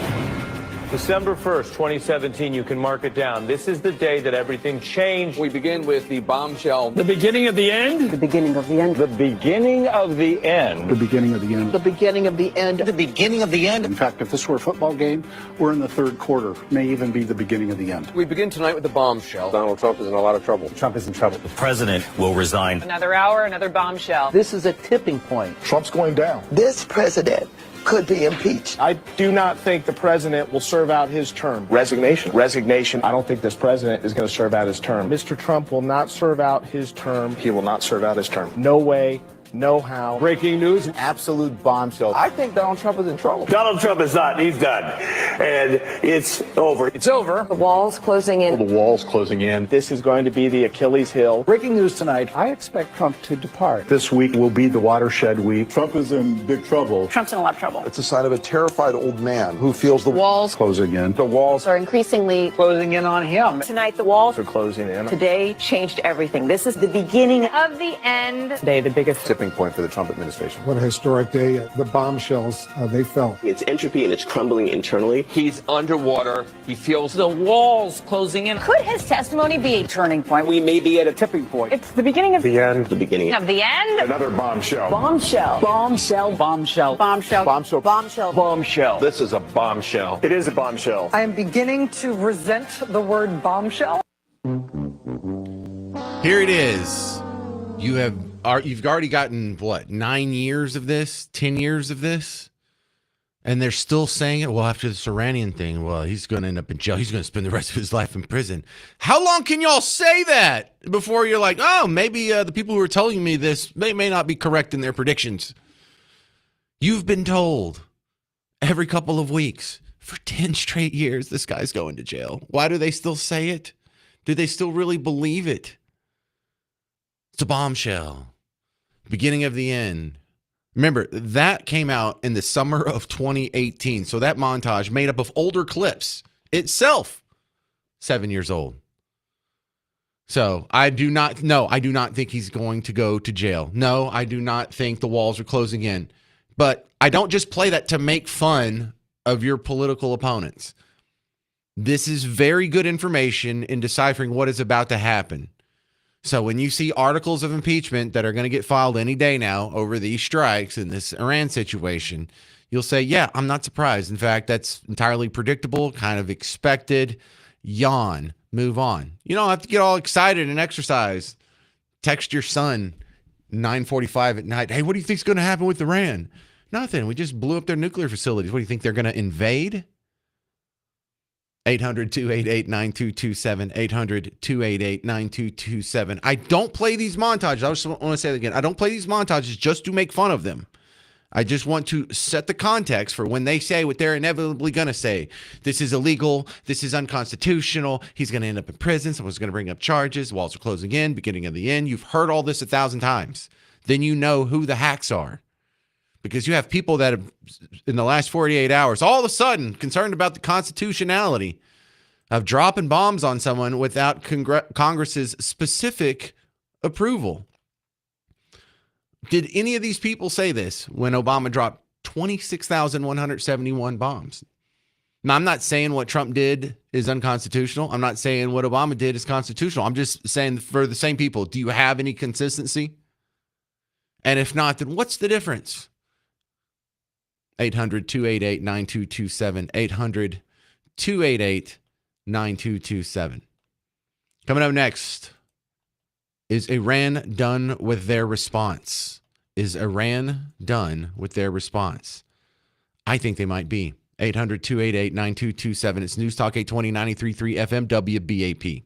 December 1st, 2017, you can mark it down. This is the day that everything changed. We begin with the bombshell. The beginning of the end? The beginning of the end. The beginning of the end. The beginning of the end. The beginning of the end. The beginning of the end. In fact, if this were a football game, we're in the third quarter. May even be the beginning of the end. We begin tonight with the bombshell. Donald Trump is in a lot of trouble. Trump is in trouble. The president will resign. Another hour, another bombshell. This is a tipping point. Trump's going down. This president could be impeached. I do not think the president will serve out his term. Resignation. I don't think this president is going to serve out his term. Mr. Trump will not serve out his term. He will not serve out his term. No way, no how. Breaking news, an absolute bombshell. I think Donald Trump is in trouble. Donald Trump is not. He's done. And it's over. It's over. The wall's closing in. The wall's closing in. This is going to be the Achilles heel. Breaking news tonight, I expect Trump to depart. This week will be the watershed week. Trump is in big trouble. Trump's in a lot of trouble. It's a sign of a terrified old man who feels the walls closing in. The walls are increasingly Closing in on him. Tonight, the walls are closing in. today changed everything. This is the beginning of the end. Today, the biggest Tipping tipping point for the Trump administration. What a historic day. The bombshells they fell. It's entropy and it's crumbling internally. He's underwater. He feels the walls closing in. Could his testimony be a turning point? We may be at a tipping point. It's the beginning of The end. The beginning. of the end. Another bombshell. Bombshell. Bombshell. Bombshell. Bombshell. Bombshell. Bombshell. Bombshell. This is a bombshell. It is a bombshell. I am beginning to resent the word bombshell. Here it is. You've already gotten what, 9 years of this, 10 years of this, and they're still saying it. Well, after this Iranian thing, well, he's going to end up in jail. He's going to spend the rest of his life in prison. How long can y'all say that before you're like, oh, maybe the people who are telling me this, they may not be correct in their predictions? You've been told every couple of weeks for 10 straight years this guy's going to jail. Why do they still say it? Do they still really believe it? It's a bombshell. Beginning of the end. Remember, that came out in the summer of 2018. So that montage made up of older clips itself, 7 years old. So I do not think he's going to go to jail. No, I do not think the walls are closing in. But I don't just play that to make fun of your political opponents. This is very good information in deciphering what is about to happen. So when you see articles of impeachment that are going to get filed any day now over these strikes and this Iran situation, you'll say, yeah, I'm not surprised. In fact, that's entirely predictable, kind of expected. Yawn, move on. You don't have to get all excited and exercise. Text your son 9:45 at night. Hey, what do you think's going to happen with Iran? Nothing. We just blew up their nuclear facilities. What do you think, they're going to invade? 800-288-9227, 800-288-9227. I don't play these montages. I just want to say that again. I don't play these montages just to make fun of them. I just want to set the context for when they say what they're inevitably going to say. This is illegal. This is unconstitutional. He's going to end up in prison. Someone's going to bring up charges. Walls are closing in, beginning of the end. You've heard all this 1,000 times. Then you know who the hacks are. Because you have people that have, in the last 48 hours, all of a sudden concerned about the constitutionality of dropping bombs on someone without Congress's specific approval. Did any of these people say this when Obama dropped 26,171 bombs? Now, I'm not saying what Trump did is unconstitutional. I'm not saying what Obama did is constitutional. I'm just saying for the same people, do you have any consistency? And if not, then what's the difference? 800-288-9227, 800-288-9227. Coming up next, is Iran done with their response? Is Iran done with their response? I think they might be. 800-288-9227. It's News Talk 820 93.3 FM WBAP.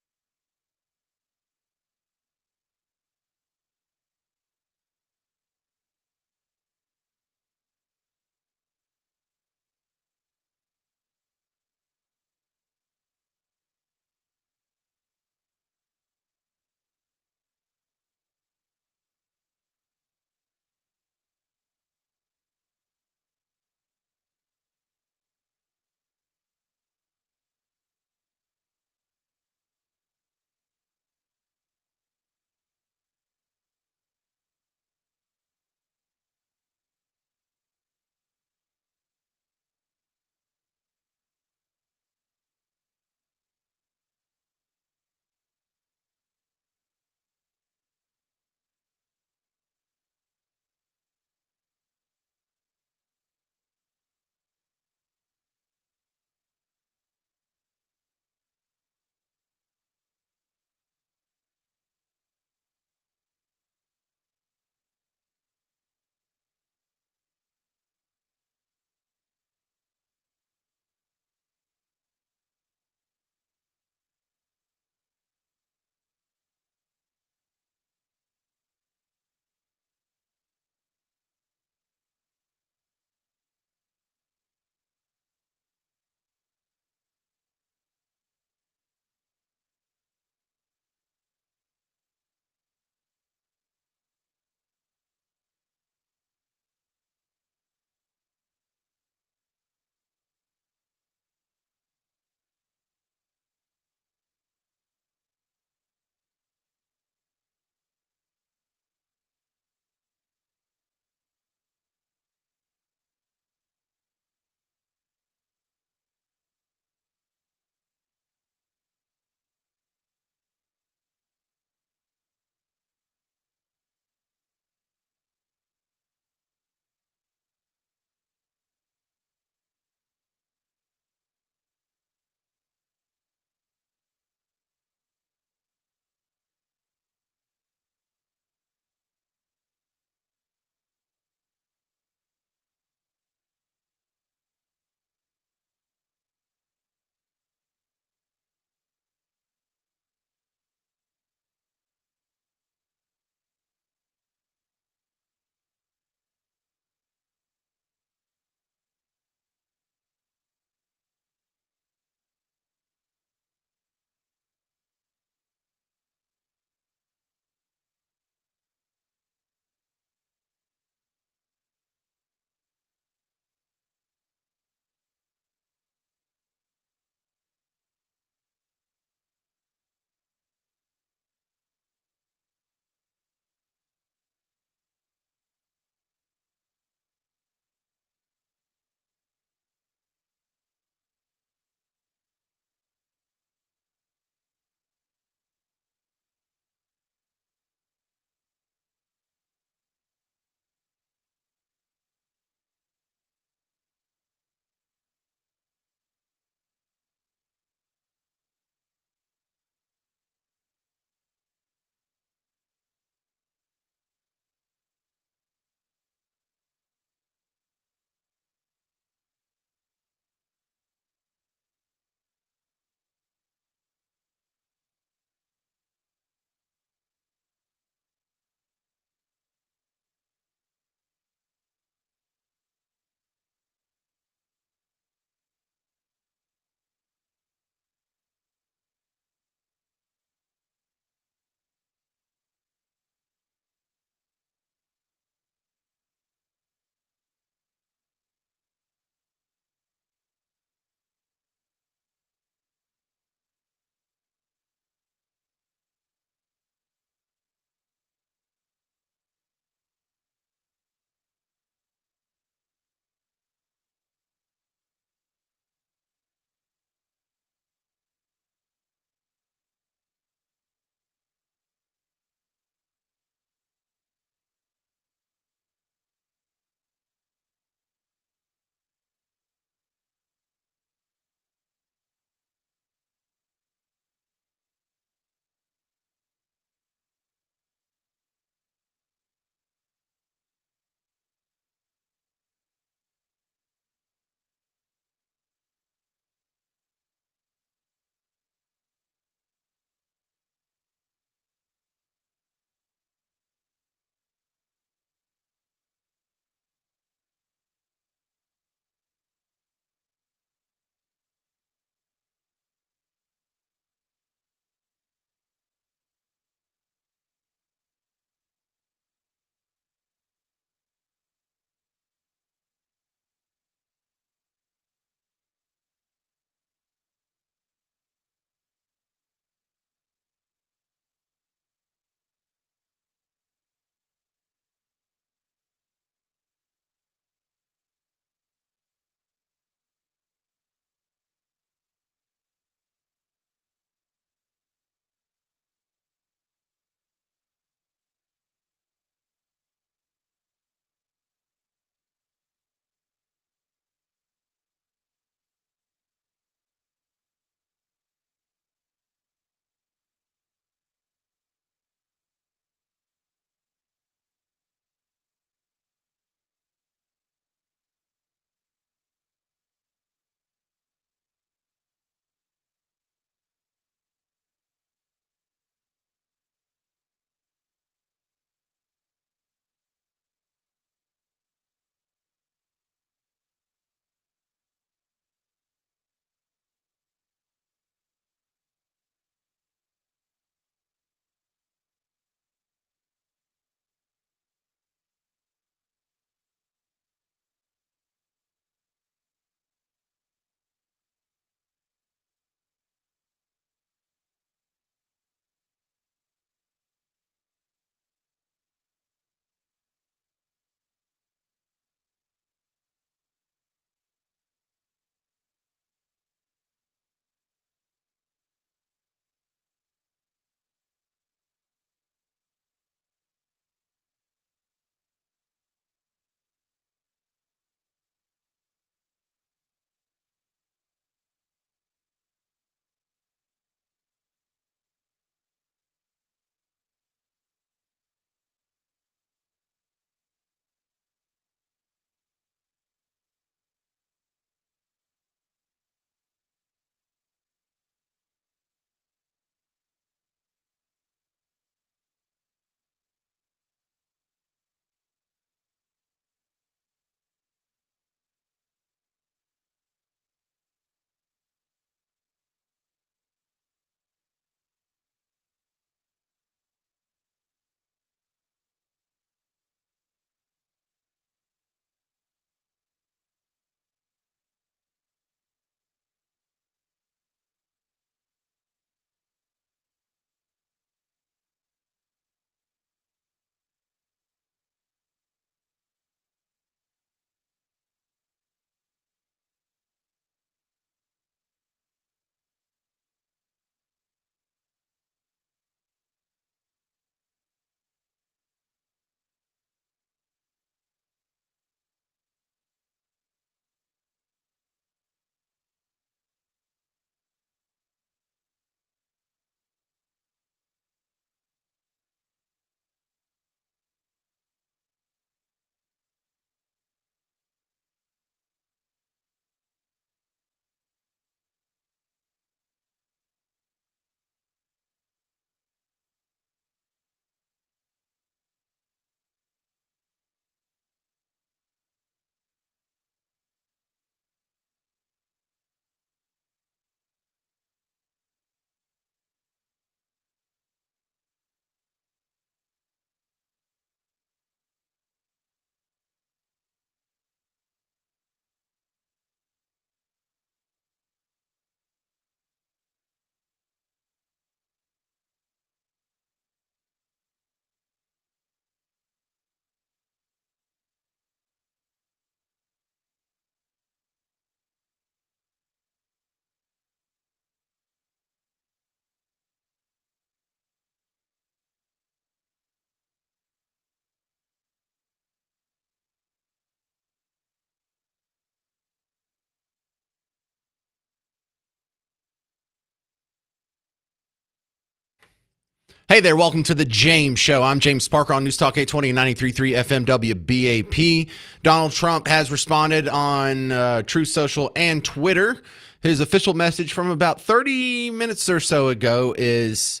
Hey there, welcome to the James Show. I'm James Parker on News Talk 820 93.3 FM WBAP. Donald Trump has responded on Truth Social and Twitter. His official message from about 30 minutes or so ago is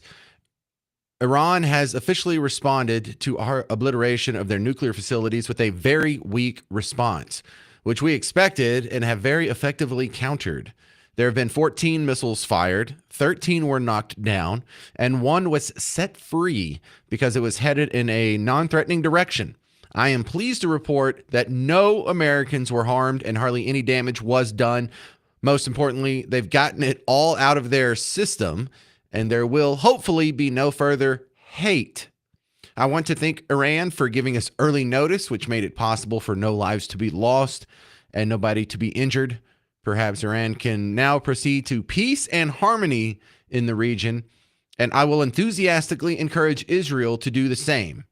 Iran has officially responded to our obliteration of their nuclear facilities with a very weak response, which we expected and have very effectively countered. There have been 14 missiles fired, 13 were knocked down, and one was set free because it was headed in a non-threatening direction. I am pleased to report that no Americans were harmed and hardly any damage was done. Most importantly, they've gotten it all out of their system, and there will hopefully be no further hate. I want to thank Iran for giving us early notice, which made it possible for no lives to be lost and nobody to be injured. Perhaps Iran can now proceed to peace and harmony in the region, and I will enthusiastically encourage Israel to do the same.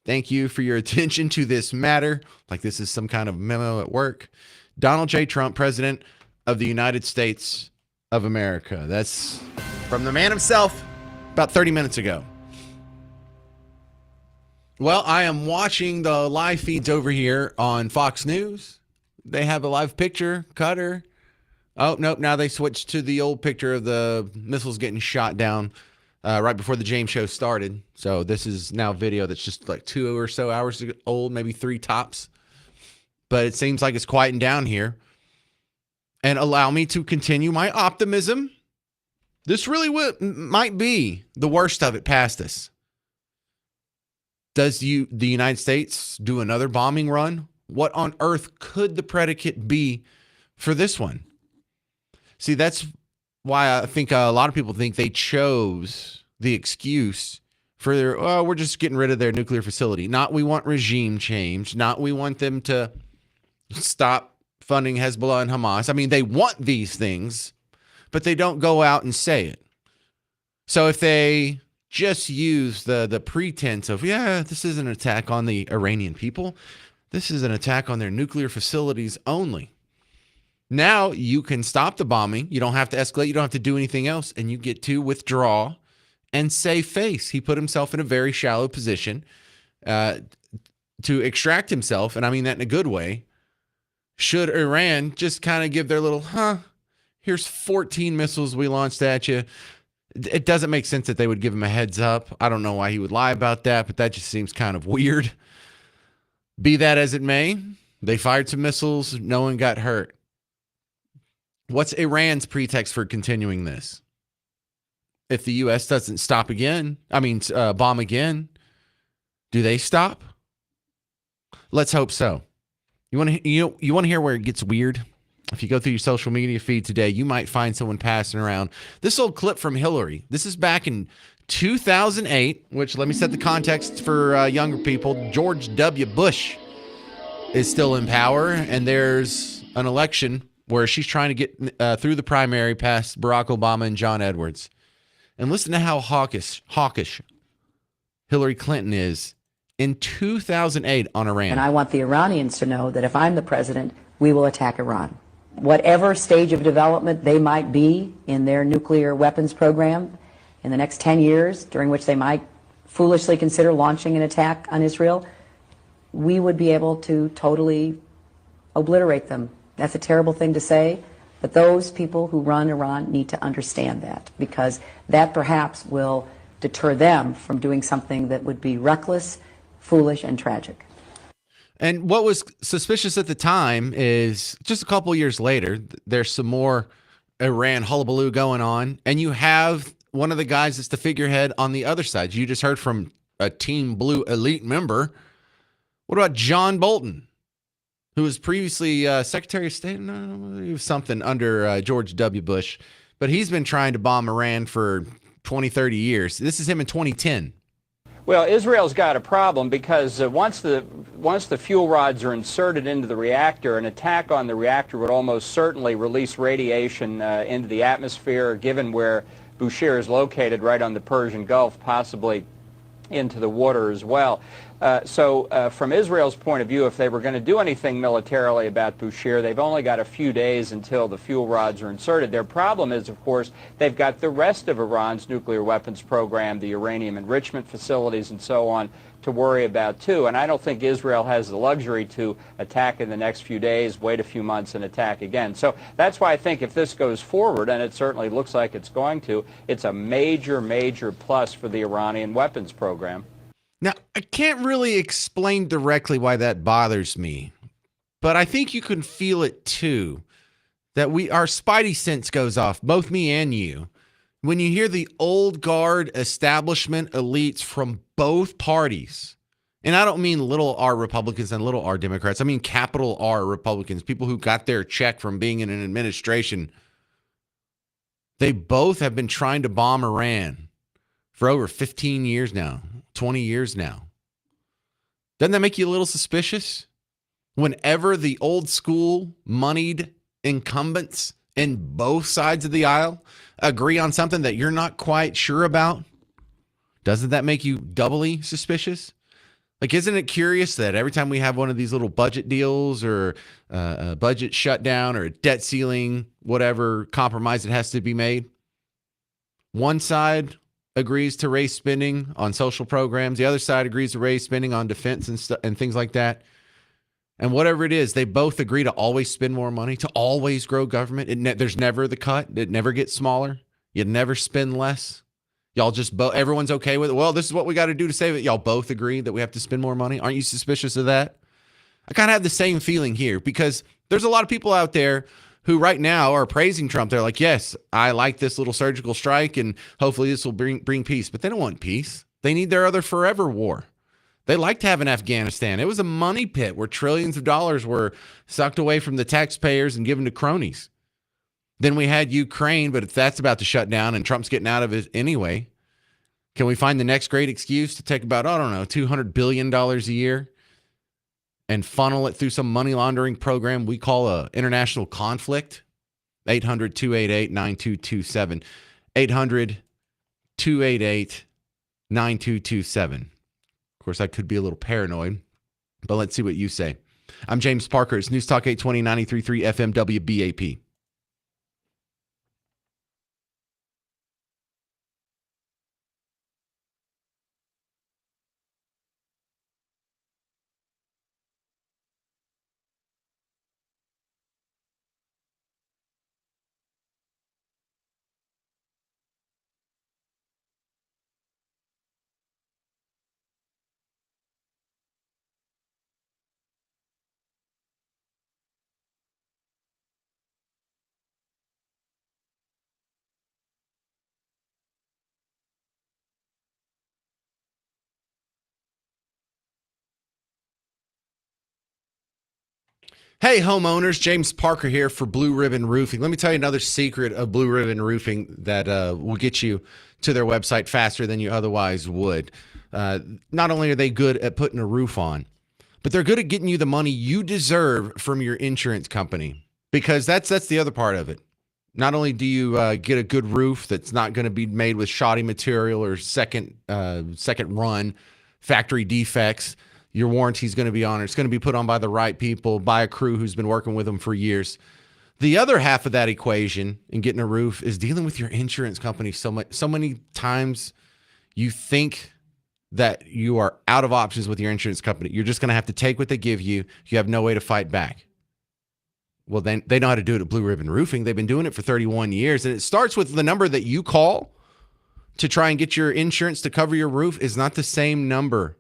Thank you for your attention to this matter, like this is some kind of memo at work. Donald J. Trump, President of the United States of America. That's from the man himself about 30 minutes ago. Well, I am watching the live feeds over here on Fox News. They have a live picture, Cutter. Oh, nope. Now they switched to the old picture of the missiles getting shot down right before the James Show started. So this is now video that's just like 2 or so hours old, maybe 3 tops. But it seems like it's quieting down here. And allow me to continue my optimism. This really might be the worst of it past us. Does the United States do another bombing run? What on earth could the predicate be for this one? See, that's why I think a lot of people think they chose the excuse for their, oh, we're just getting rid of their nuclear facility. Not we want regime change. Not we want them to stop funding Hezbollah and Hamas. I mean, they want these things, but they don't go out and say it. So if they just use the pretense of, yeah, this is an attack on the Iranian people, this is an attack on their nuclear facilities only. Now you can stop the bombing. You don't have to escalate. You don't have to do anything else. And you get to withdraw and save face. He put himself in a very shallow position to extract himself. And I mean that in a good way. Should Iran just kind of give their little, here's 14 missiles we launched at you. It doesn't make sense that they would give him a heads up. I don't know why he would lie about that, but that just seems kind of weird. Be that as it may, they fired some missiles. No one got hurt. What's Iran's pretext for continuing this? If the U.S. doesn't stop again, bomb again, do they stop? Let's hope so. You want to hear where it gets weird? If you go through your social media feed today, you might find someone passing around this old clip from Hillary. This is back in 2008, which, let me set the context for younger people. George W. Bush is still in power, and there's an election where she's trying to get through the primary past Barack Obama and John Edwards. And listen to how hawkish Hillary Clinton is in 2008 on Iran. And I want the Iranians to know that if I'm the president, we will attack Iran. Whatever stage of development they might be in their nuclear weapons program in the next 10 years, during which they might foolishly consider launching an attack on Israel, we would be able to totally obliterate them. That's a terrible thing to say, but those people who run Iran need to understand that, because that perhaps will deter them from doing something that would be reckless, foolish, and tragic. And what was suspicious at the time is just a couple years later, there's some more Iran hullabaloo going on, and you have one of the guys that's the figurehead on the other side. You just heard from a Team Blue elite member. What about John Bolton, who was previously Secretary of State? No, he was something under George W. Bush, but he's been trying to bomb Iran for 20, 30 years. This is him in 2010. Well, Israel's got a problem because once the fuel rods are inserted into the reactor, an attack on the reactor would almost certainly release radiation into the atmosphere, given where Bushehr is located, right on the Persian Gulf, possibly into the water as well. So from Israel's point of view, if they were going to do anything militarily about Bushehr, they've only got a few days until the fuel rods are inserted. Their problem is, of course, they've got the rest of Iran's nuclear weapons program, the uranium enrichment facilities and so on, to worry about too. And I don't think Israel has the luxury to attack in the next few days, wait a few months and attack again. So that's why I think if this goes forward, and it certainly looks like it's going to, it's a major, major plus for the Iranian weapons program. Now, I can't really explain directly why that bothers me, but I think you can feel it too, that our spidey sense goes off, both me and you, when you hear the old guard establishment elites from both parties. And I don't mean little r Republicans and little r Democrats. I mean capital R Republicans, people who got their check from being in an administration. They both have been trying to bomb Iran for over 15 years now, 20 years now. Doesn't that make you a little suspicious? Whenever the old school moneyed incumbents in both sides of the aisle agree on something that you're not quite sure about, doesn't that make you doubly suspicious? Like, isn't it curious that every time we have one of these little budget deals or a budget shutdown or a debt ceiling, whatever compromise that has to be made, one side agrees to raise spending on social programs, the other side agrees to raise spending on defense and things like that. And whatever it is, they both agree to always spend more money, to always grow government. There's never the cut. It never gets smaller. You never spend less. Y'all just everyone's okay with it. Well, this is what we got to do to save it. Y'all both agree that we have to spend more money. Aren't you suspicious of that? I kind of have the same feeling here because there's a lot of people out there who right now are praising Trump. They're like, yes, I like this little surgical strike and hopefully this will bring peace. But they don't want peace. They need their other forever war. They liked having Afghanistan. It was a money pit where trillions of dollars were sucked away from the taxpayers and given to cronies. Then we had Ukraine, but if that's about to shut down and Trump's getting out of it anyway, can we find the next great excuse to take about, I don't know, $200 billion a year and funnel it through some money laundering program we call a international conflict? 800-288-9227. 800-288-9227. Of course, I could be a little paranoid, but let's see what you say. I'm James Parker. It's News Talk 820 93.3 FM WBAP. Hey, homeowners, James Parker here for Blue Ribbon Roofing. Let me tell you another secret of Blue Ribbon Roofing that will get you to their website faster than you otherwise would. Not only are they good at putting a roof on, but they're good at getting you the money you deserve from your insurance company, because that's the other part of it. Not only do you get a good roof that's not going to be made with shoddy material or second run factory defects, your warranty is going to be on it. It's going to be put on by the right people, by a crew who's been working with them for years. The other half of that equation in getting a roof is dealing with your insurance company so many times you think that you are out of options with your insurance company. You're just going to have to take what they give you. You have no way to fight back. Well, then they know how to do it at Blue Ribbon Roofing. They've been doing it for 31 years. And it starts with the number that you call to try and get your insurance to cover your roof is not the same number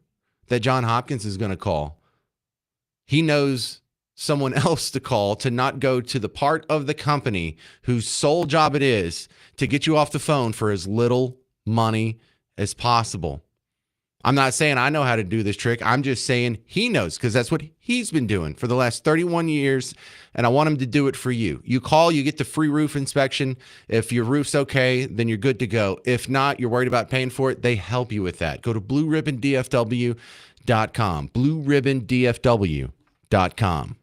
that John Hopkins is going to call. He knows someone else to call to not go to the part of the company whose sole job it is to get you off the phone for as little money as possible. I'm not saying I know how to do this trick. I'm just saying he knows, because that's what he's been doing for the last 31 years, and I want him to do it for you. You call, you get the free roof inspection. If your roof's okay, then you're good to go. If not, you're worried about paying for it, they help you with that. Go to blueribbondfw.com, blueribbondfw.com.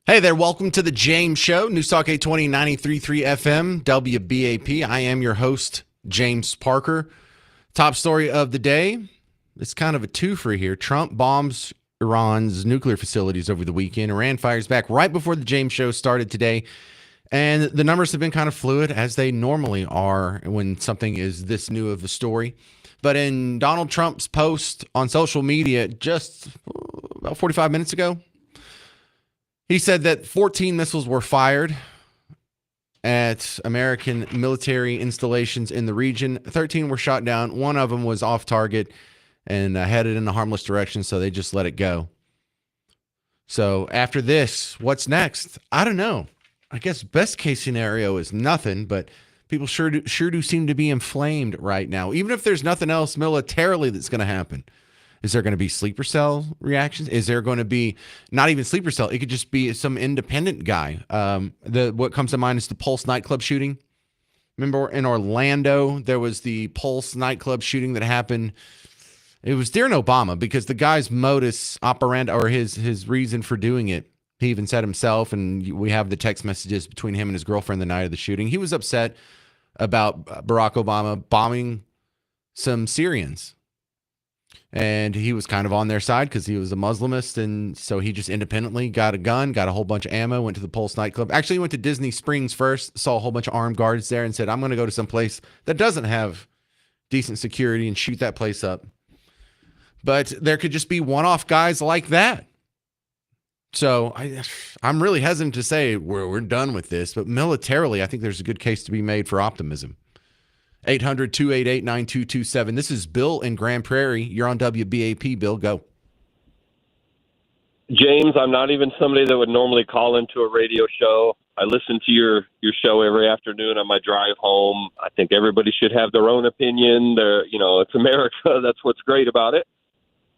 Hey there, welcome to the James Show, News Talk 820, 93.3 FM, WBAP. I am your host, James Parker. Top story of the day, it's kind of a twofer here. Trump bombs Iran's nuclear facilities over the weekend. Iran fires back right before the James Show started today. And the numbers have been kind of fluid, as they normally are when something is this new of a story. But in Donald Trump's post on social media just about 45 minutes ago, he said that 14 missiles were fired at American military installations in the region. 13 were shot down. One of them was off target and headed in a harmless direction, so they just let it go. So after this, what's next? I don't know. I guess best case scenario is nothing, but people sure do seem to be inflamed right now. Even if there's nothing else militarily that's going to happen. Is there going to be sleeper cell reactions? Is there going to be not even sleeper cell? It could just be some independent guy. What comes to mind is the Pulse nightclub shooting. Remember in Orlando, there was the Pulse nightclub shooting that happened. It was during Obama because the guy's modus operandi, or his reason for doing it, he even said himself, and we have the text messages between him and his girlfriend the night of the shooting. He was upset about Barack Obama bombing some Syrians. And he was kind of on their side because he was a Muslimist. And so he just independently got a gun, got a whole bunch of ammo, went to the Pulse nightclub. Actually, he went to Disney Springs first, saw a whole bunch of armed guards there and said, I'm going to go to some place that doesn't have decent security and shoot that place up. But there could just be one-off guys like that. So I'm really hesitant to say we're done with this. But militarily, I think there's a good case to be made for optimism. 800-288-9227. This is Bill in Grand Prairie. You're on WBAP. Bill, go. James, I'm not even somebody that would normally call into a radio show. I listen to your show every afternoon on my drive home. I think everybody should have their own opinion. It's America. That's what's great about it.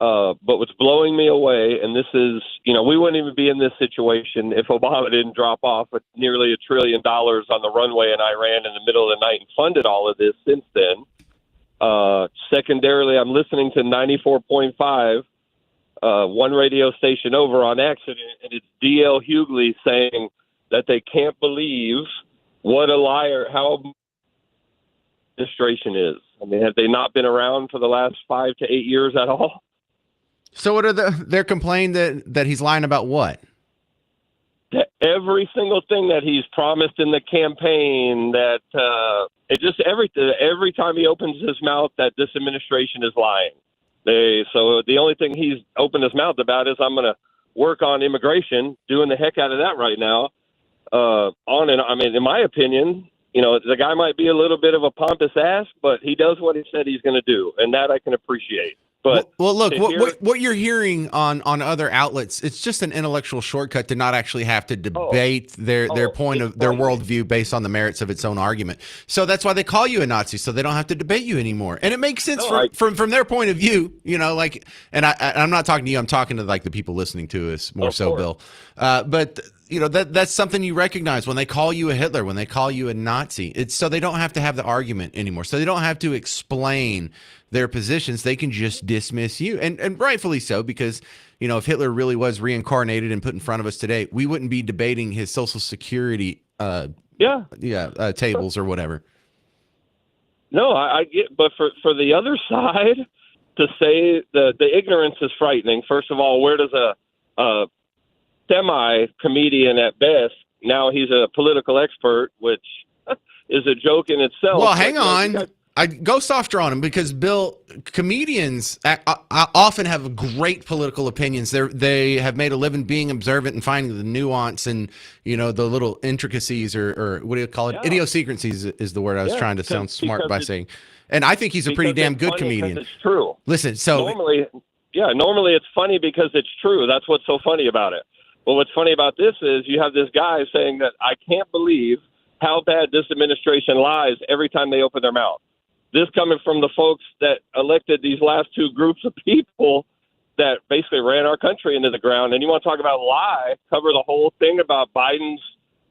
But what's blowing me away, and this is, we wouldn't even be in this situation if Obama didn't drop off with nearly $1 trillion on the runway in Iran in the middle of the night and funded all of this since then. Secondarily, I'm listening to 94.5, one radio station over on accident, and it's D.L. Hughley saying that they can't believe what a liar, how administration is. I mean, have they not been around for the last 5 to 8 years at all? So what are they're complaining that he's lying about what? That every single thing that he's promised in the campaign, that every time he opens his mouth, that this administration is lying. So the only thing he's opened his mouth about is, I'm going to work on immigration, doing the heck out of that right now. In my opinion, the guy might be a little bit of a pompous ass, but he does what he said he's going to do, and that I can appreciate. But well, look, what you're hearing on other outlets, it's just an intellectual shortcut to not actually have to debate their point of their worldview based on the merits of its own argument. So that's why they call you a Nazi, so they don't have to debate you anymore. And it makes sense from their point of view, and I'm not talking to you, I'm talking to the people listening to us more so, Bill. But that's something you recognize when they call you a Hitler, when they call you a Nazi. It's so they don't have to have the argument anymore. So they don't have to explain their positions. They can just dismiss you, and rightfully so, because if Hitler really was reincarnated and put in front of us today, we wouldn't be debating his Social Security tables or whatever. No, I get, but for the other side to say the ignorance is frightening. First of all, where does a semi-comedian at best, now he's a political expert, which is a joke in itself. Well, hang on. I go softer on him because, Bill, comedians often have great political opinions. They have made a living being observant and finding the nuance and, the little intricacies or what do you call it? Yeah. Idiosyncrasies is the word I was trying to sound smart by saying. And I think he's a pretty damn good comedian. It's true. Listen, so normally it's funny because it's true. That's what's so funny about it. Well, what's funny about this is you have this guy saying that I can't believe how bad this administration lies every time they open their mouth. This coming from the folks that elected these last two groups of people that basically ran our country into the ground. And you want to talk about lie, cover the whole thing about Biden's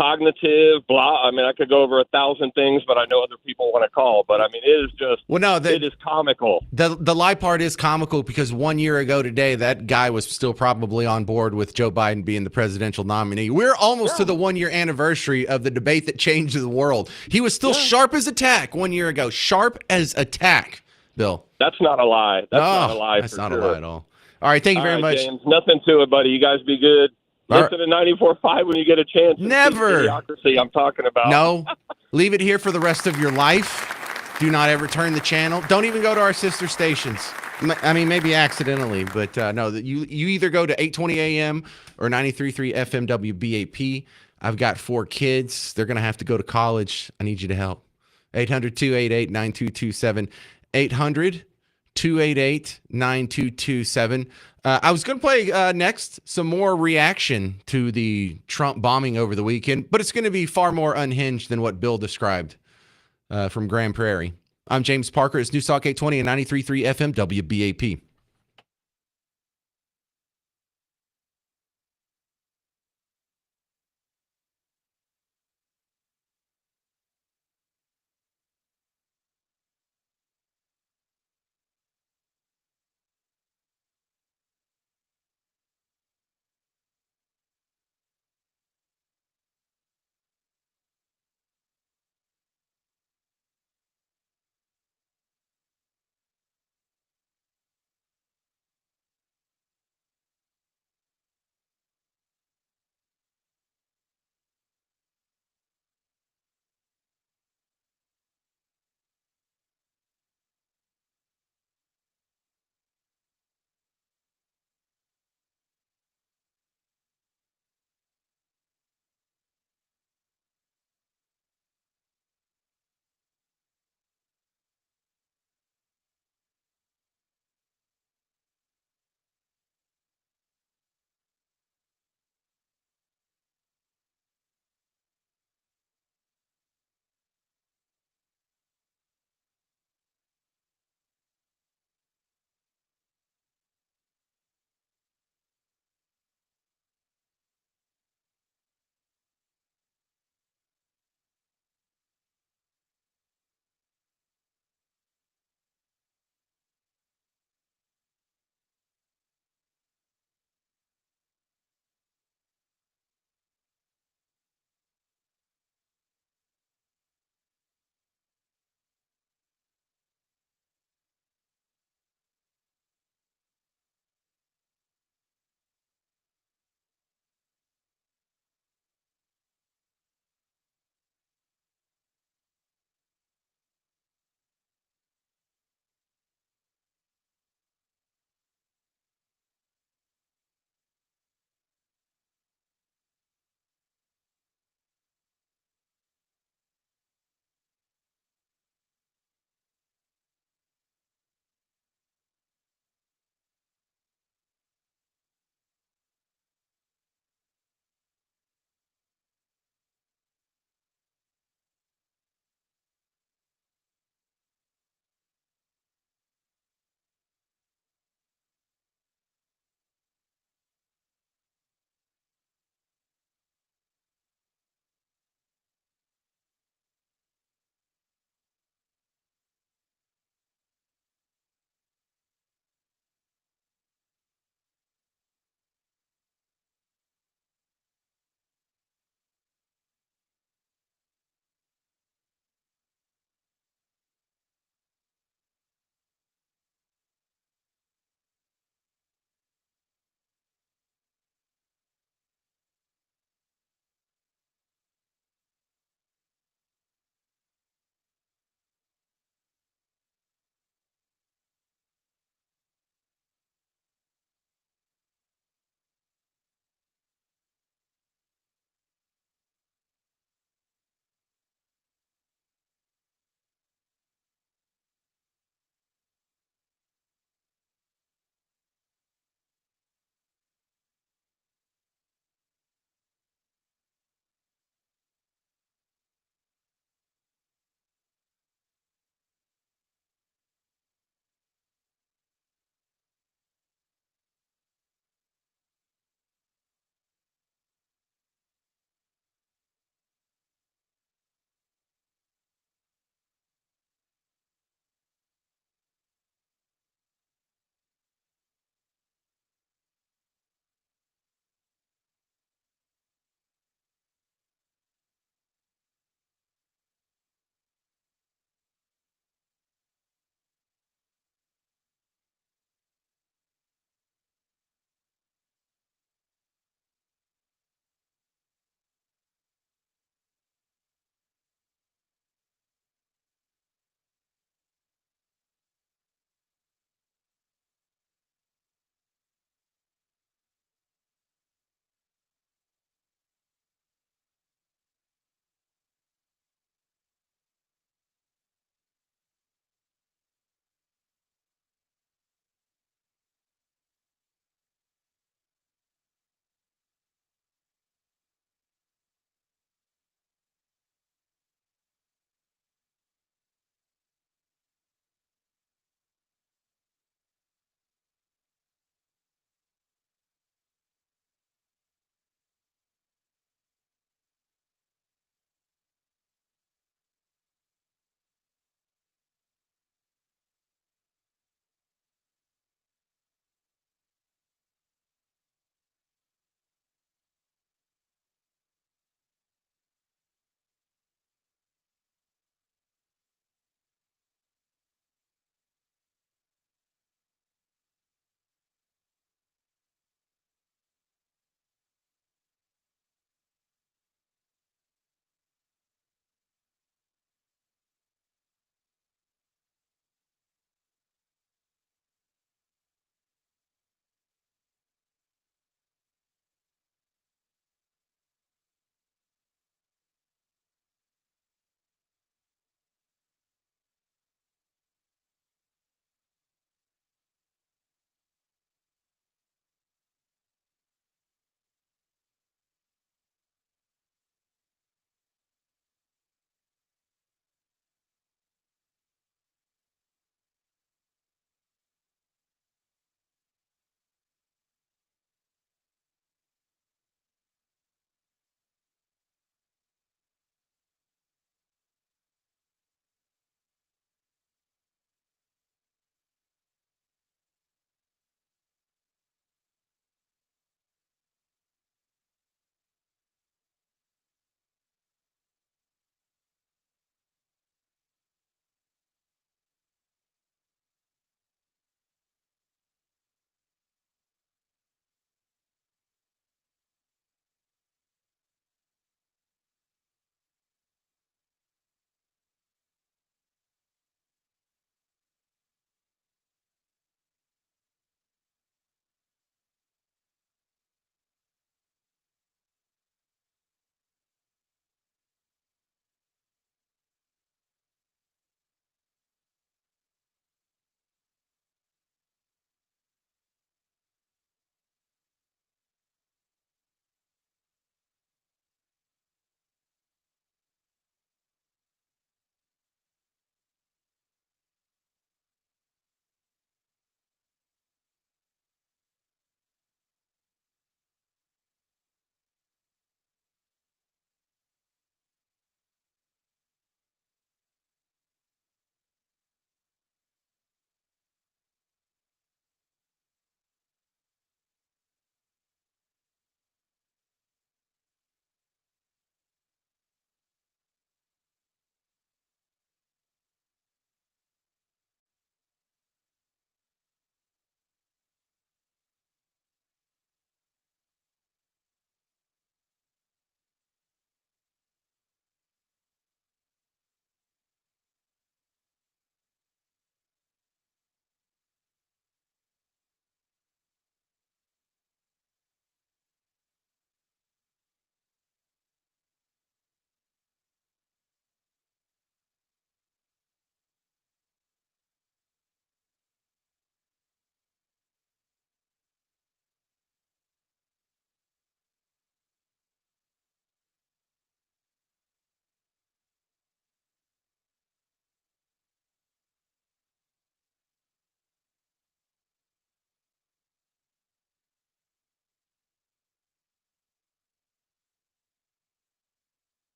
cognitive, blah. I mean, I could go over 1,000 things, but I know other people want to call. But I mean, it is just, it is comical. The lie part is comical because 1 year ago today, that guy was still probably on board with Joe Biden being the presidential nominee. We're almost to the 1 year anniversary of the debate that changed the world. He was still sharp as a tack 1 year ago. Sharp as a tack, Bill. That's not a lie. That's not a lie. That's for not sure. a lie at all. All right, thank you very much. James, nothing to it, buddy. You guys be good. Listen to 94.5 when you get a chance. Never. Idiocracy I'm talking about. No. Leave it here for the rest of your life. Do not ever turn the channel. Don't even go to our sister stations. I mean, maybe accidentally, but no, you either go to 820 AM or 93.3 FM WBAP. I've got 4 kids. They're going to have to go to college. I need you to help. 800-288-9227. 800-288-9227. I was going to play next some more reaction to the Trump bombing over the weekend, but it's going to be far more unhinged than what Bill described from Grand Prairie. I'm James Parker. It's Newstalk 820 and 93.3 FM WBAP.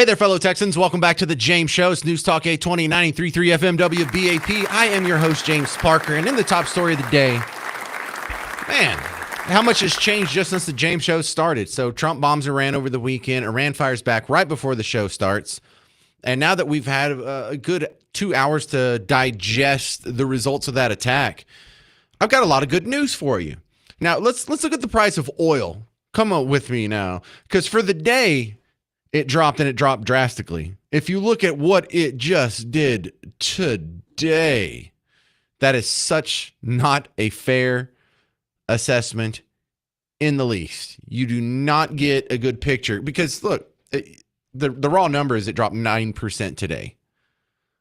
Hey there, fellow Texans. Welcome back to the James Show. It's News Talk 820, 93.3 FM WBAP. I am your host, James Parker, and in the top story of the day, man, how much has changed just since the James Show started. So Trump bombs Iran over the weekend. Iran fires back right before the show starts. And now that we've had a good 2 hours to digest the results of that attack, I've got a lot of good news for you. Now, let's look at the price of oil. Come on with me now, because for the day, it dropped, and it dropped drastically. If you look at what it just did today, that is such not a fair assessment in the least. You do not get a good picture because, look, the raw number is it dropped 9% today.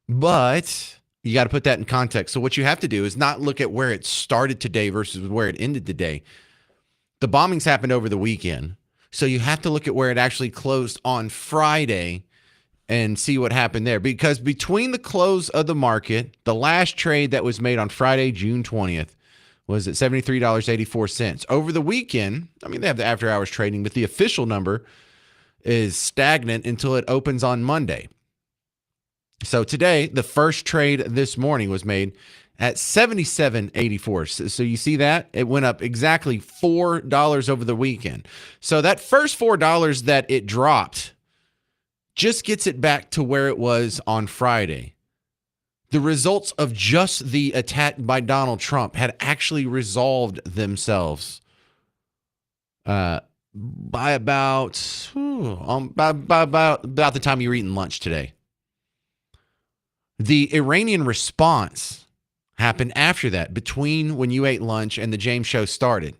But you got to put that in context. So what you have to do is not look at where it started today versus where it ended today. The bombings happened over the weekend. So you have to look at where it actually closed on Friday and see what happened there. Because between the close of the market, the last trade that was made on Friday, June 20th, was at $73.84. Over the weekend, I mean, they have the after hours trading, but the official number is stagnant until it opens on Monday. So today, the first trade this morning was made at $77.84. So you see that? It went up exactly $4 over the weekend. So that first $4 that it dropped just gets it back to where it was on Friday. The results of just the attack by Donald Trump had actually resolved themselves by about the time you were eating lunch today. The Iranian response happened after that, between when you ate lunch and the James Show started.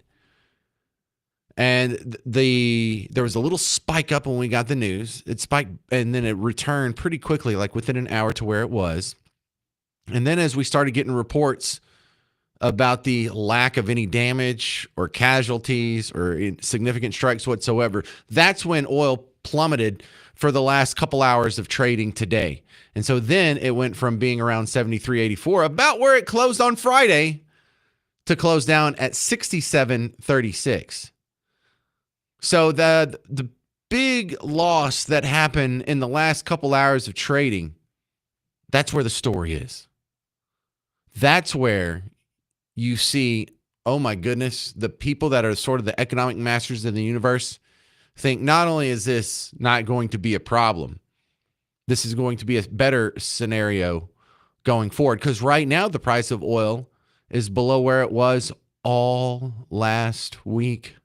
And there was a little spike up when we got the news. It spiked, and then it returned pretty quickly, like within an hour, to where it was. And then as we started getting reports about the lack of any damage or casualties or significant strikes whatsoever, that's when oil plummeted for the last couple hours of trading today. And so then it went from being around 73.84, about where it closed on Friday, to close down at 67.36. So the big loss that happened in the last couple hours of trading, that's where the story is. That's where you see, oh my goodness, the people that are sort of the economic masters of the universe think not only is this not going to be a problem, this is going to be a better scenario going forward. Because right now, the price of oil is below where it was all last week.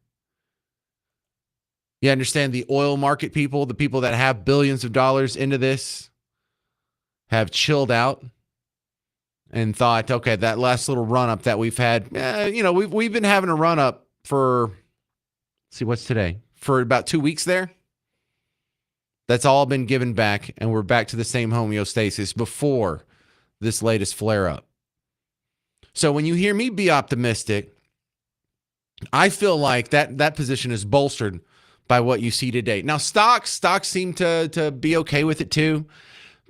You understand the oil market people, the people that have billions of dollars into this, have chilled out and thought, okay, that last little run up that we've had, we've been having a run up for, let's see, what's today? For about 2 weeks there. That's all been given back, and we're back to the same homeostasis before this latest flare-up. So when you hear me be optimistic, I feel like that position is bolstered by what you see today. Now, stocks seem to be okay with it too,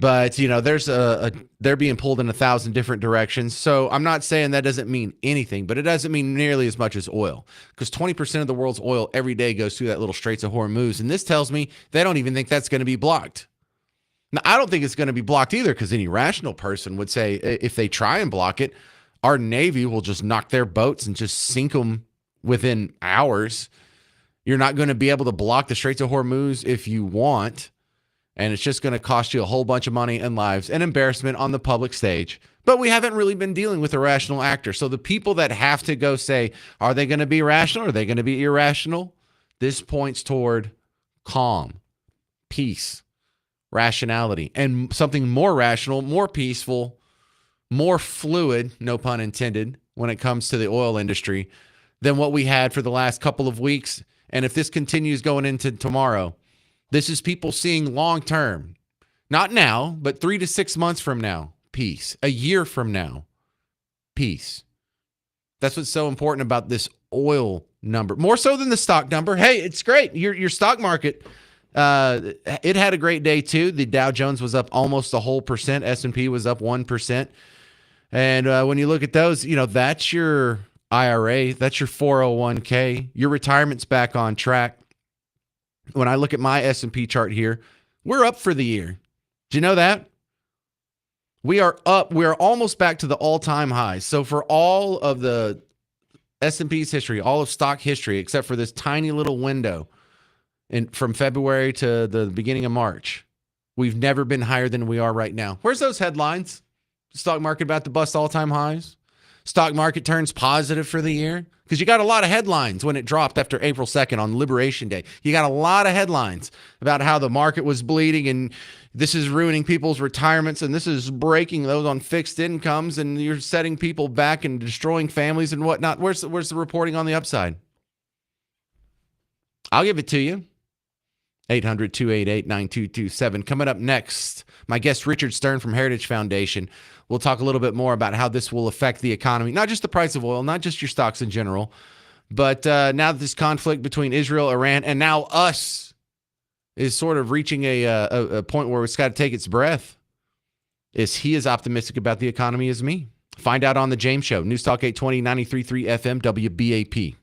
but they're being pulled in 1,000 different directions. So I'm not saying that doesn't mean anything, but it doesn't mean nearly as much as oil, because 20% of the world's oil every day goes through that little Straits of Hormuz, and this tells me they don't even think that's going to be blocked. Now, I don't think it's going to be blocked either, because any rational person would say if they try and block it, our Navy will just knock their boats and just sink them within hours. You're not going to be able to block the Straits of Hormuz if you want. And it's just going to cost you a whole bunch of money and lives and embarrassment on the public stage. But we haven't really been dealing with a rational actor. So the people that have to go say, are they going to be rational? Are they going to be irrational? This points toward calm, peace, rationality, and something more rational, more peaceful, more fluid, no pun intended, when it comes to the oil industry than what we had for the last couple of weeks. And if this continues going into tomorrow, this is people seeing long-term, not now, but 3 to 6 months from now, peace. A year from now, peace. That's what's so important about this oil number, more so than the stock number. Hey, it's great. Your stock market, it had a great day too. The Dow Jones was up almost a whole %. S&P was up 1%. And when you look at those, that's your IRA, that's your 401k. Your retirement's back on track. When I look at my S&P chart here, We're up for the year. Do you know that? We are up. We are almost back to the all-time highs. So for all of the S&P's history, all of stock history, except for this tiny little window from February to the beginning of March, we've never been higher than we are right now. Where's those headlines? Stock market about to bust all-time highs. Stock market turns positive for the year. Because you got a lot of headlines when it dropped after April 2nd on Liberation Day. You got a lot of headlines about how the market was bleeding and this is ruining people's retirements and this is breaking those on fixed incomes and you're setting people back and destroying families and whatnot. Where's the reporting on the upside? I'll give it to you. 800-288-9227. Coming up next, my guest Richard Stern from Heritage Foundation. We'll talk a little bit more about how this will affect the economy, not just the price of oil, not just your stocks in general, but now that this conflict between Israel, Iran, and now us is sort of reaching a point where it's got to take its breath. Is he as optimistic about the economy as me? Find out on The James Show. News Talk 820, 93.3 FM, WBAP.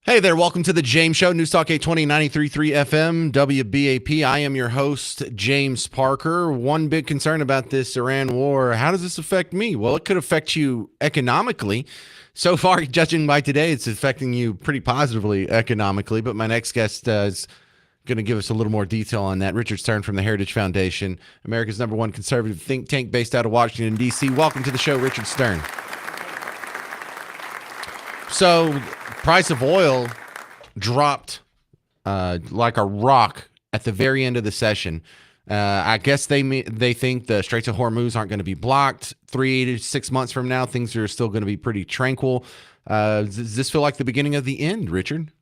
Hey there, welcome to the James Show, News Talk 820, 93.3 FM, WBAP. I am your host, James Parker. One big concern about this Iran war, how does this affect me? Well, it could affect you economically. So far, judging by today, it's affecting you pretty positively economically, but my next guest is going to give us a little more detail on that. Richard Stern from the Heritage Foundation, America's #1 conservative think tank based out of Washington, D.C. Welcome to the show, Richard Stern. So, price of oil dropped like a rock at the very end of the session. I guess they think the Straits of Hormuz aren't going to be blocked. 3 to 6 months from now, things are still going to be pretty tranquil. Does this feel like the beginning of the end, Richard?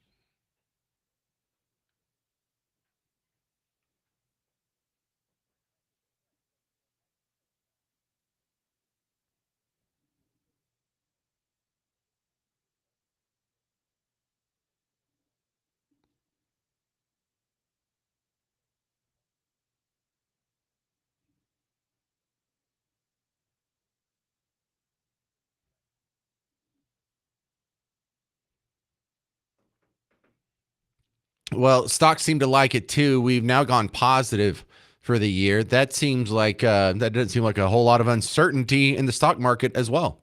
Well, stocks seem to like it too. We've now gone positive for the year. That seems like that doesn't seem like a whole lot of uncertainty in the stock market as well.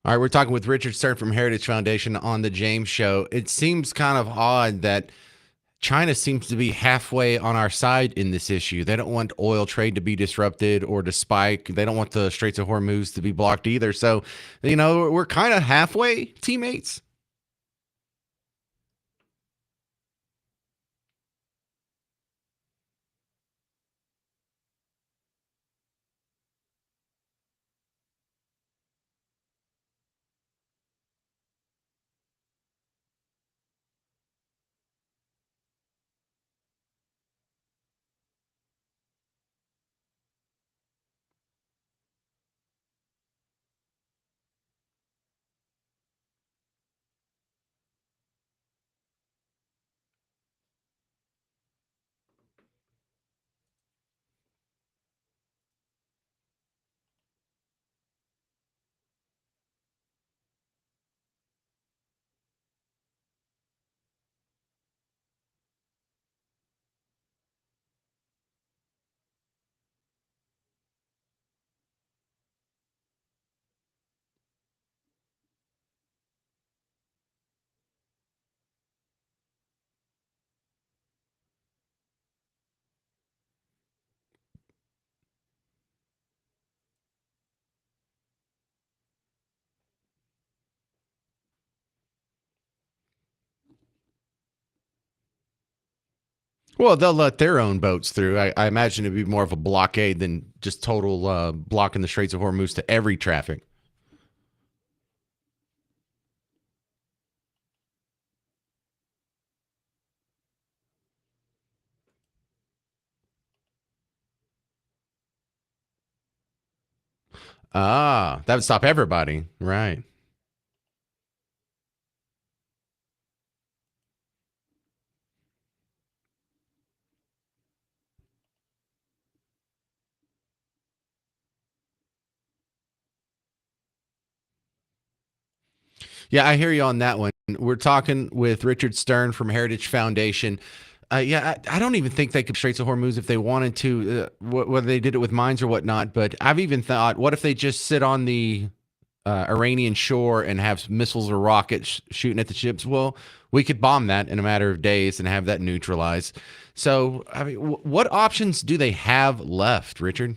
All right, we're talking with Richard Stern from Heritage Foundation on the James Show. It seems kind of odd that China seems to be halfway on our side in this issue. They don't want oil trade to be disrupted or to spike. They don't want the Straits of Hormuz to be blocked either. So, we're kind of halfway teammates. Well, they'll let their own boats through. I imagine it'd be more of a blockade than just total blocking the Straits of Hormuz to every traffic. Ah, that would stop everybody. Right. Yeah, I hear you on that one. We're talking with Richard Stern from Heritage Foundation. I don't even think they could Straits of Hormuz if they wanted to, whether they did it with mines or whatnot. But I've even thought, what if they just sit on the Iranian shore and have missiles or rockets shooting at the ships? Well, we could bomb that in a matter of days and have that neutralized. So, I mean, what options do they have left, Richard?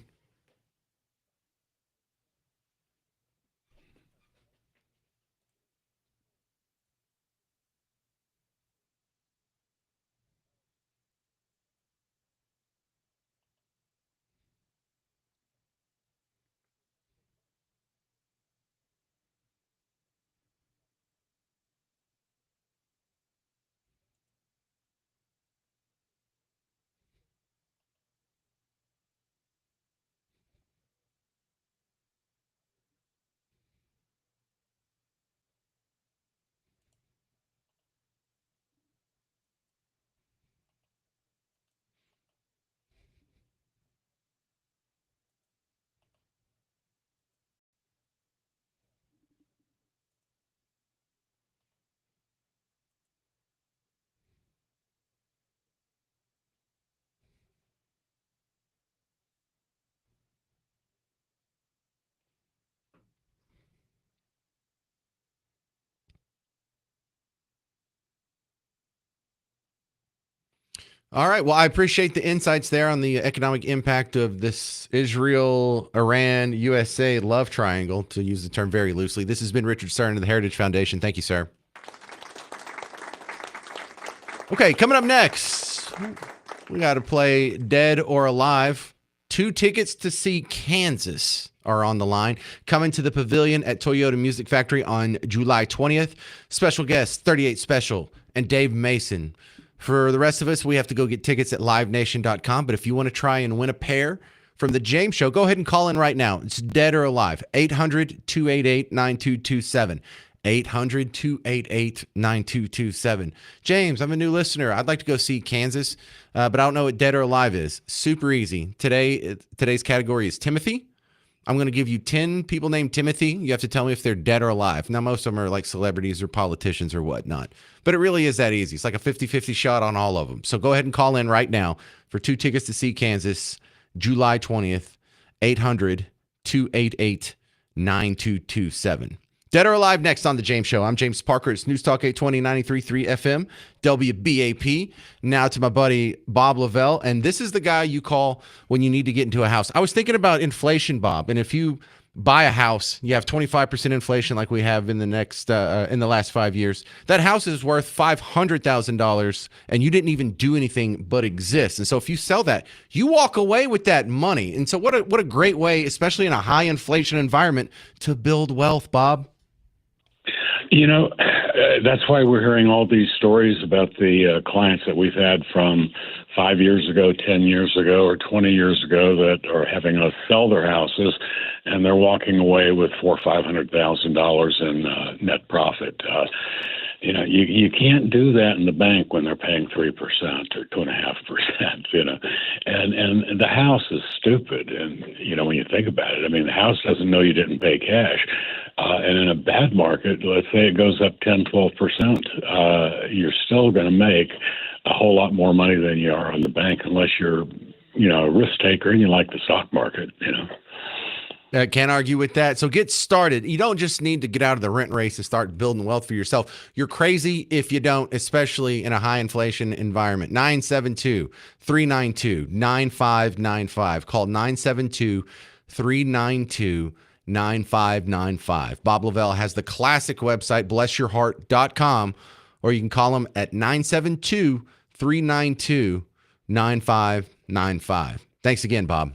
All right. Well, I appreciate the insights there on the economic impact of this Israel, Iran, USA love triangle, to use the term very loosely. This has been Richard Stern of the Heritage Foundation. Thank you, sir. Okay, coming up next, we got to play Dead or Alive. 2 tickets to see Kansas are on the line. Coming to the Pavilion at Toyota Music Factory on July 20th. Special guests, 38 Special and Dave Mason. For the rest of us, we have to go get tickets at livenation.com. But if you want to try and win a pair from the James Show, go ahead and call in right now. It's Dead or Alive, 800-288-9227. 800-288-9227. James, I'm a new listener. I'd like to go see Kansas, but I don't know what Dead or Alive is. Super easy. Today's category is Timothy. I'm going to give you 10 people named Timothy. You have to tell me if they're dead or alive. Now, most of them are like celebrities or politicians or whatnot, but it really is that easy. It's like a 50-50 shot on all of them. So go ahead and call in right now for 2 tickets to see Kansas, July 20th, 800-288-9227. Dead or Alive next on The James Show. I'm James Parker. It's News Talk 820, 93.3 FM, WBAP. Now to my buddy Bob Lavelle. And this is the guy you call when you need to get into a house. I was thinking about inflation, Bob. And if you buy a house, you have 25% inflation like we have in the last 5 years. That house is worth $500,000 and you didn't even do anything but exist. And so if you sell that, you walk away with that money. And so what a great way, especially in a high inflation environment, to build wealth, Bob. You know, that's why we're hearing all these stories about the clients that we've had from 5 years ago, 10 years ago, or 20 years ago that are having us sell their houses, and they're walking away with $400,000 or $500,000 in net profit. You know, you can't do that in the bank when they're paying 3% or 2.5%. You know, and the house is stupid. And you know, when you think about it, I mean, the house doesn't know you didn't pay cash. And in a bad market, let's say it goes up 10-12%, you're still going to make a whole lot more money than you are on the bank, unless you're, you know, a risk taker and you like the stock market. You know. Can't argue with that. So get started. You don't just need to get out of the rent race and start building wealth for yourself. You're crazy if you don't, especially in a high inflation environment. 972-392-9595. Call 972-392-9595. Bob Lavelle has the classic website, blessyourheart.com, or you can call him at 972-392-9595. Thanks again, Bob.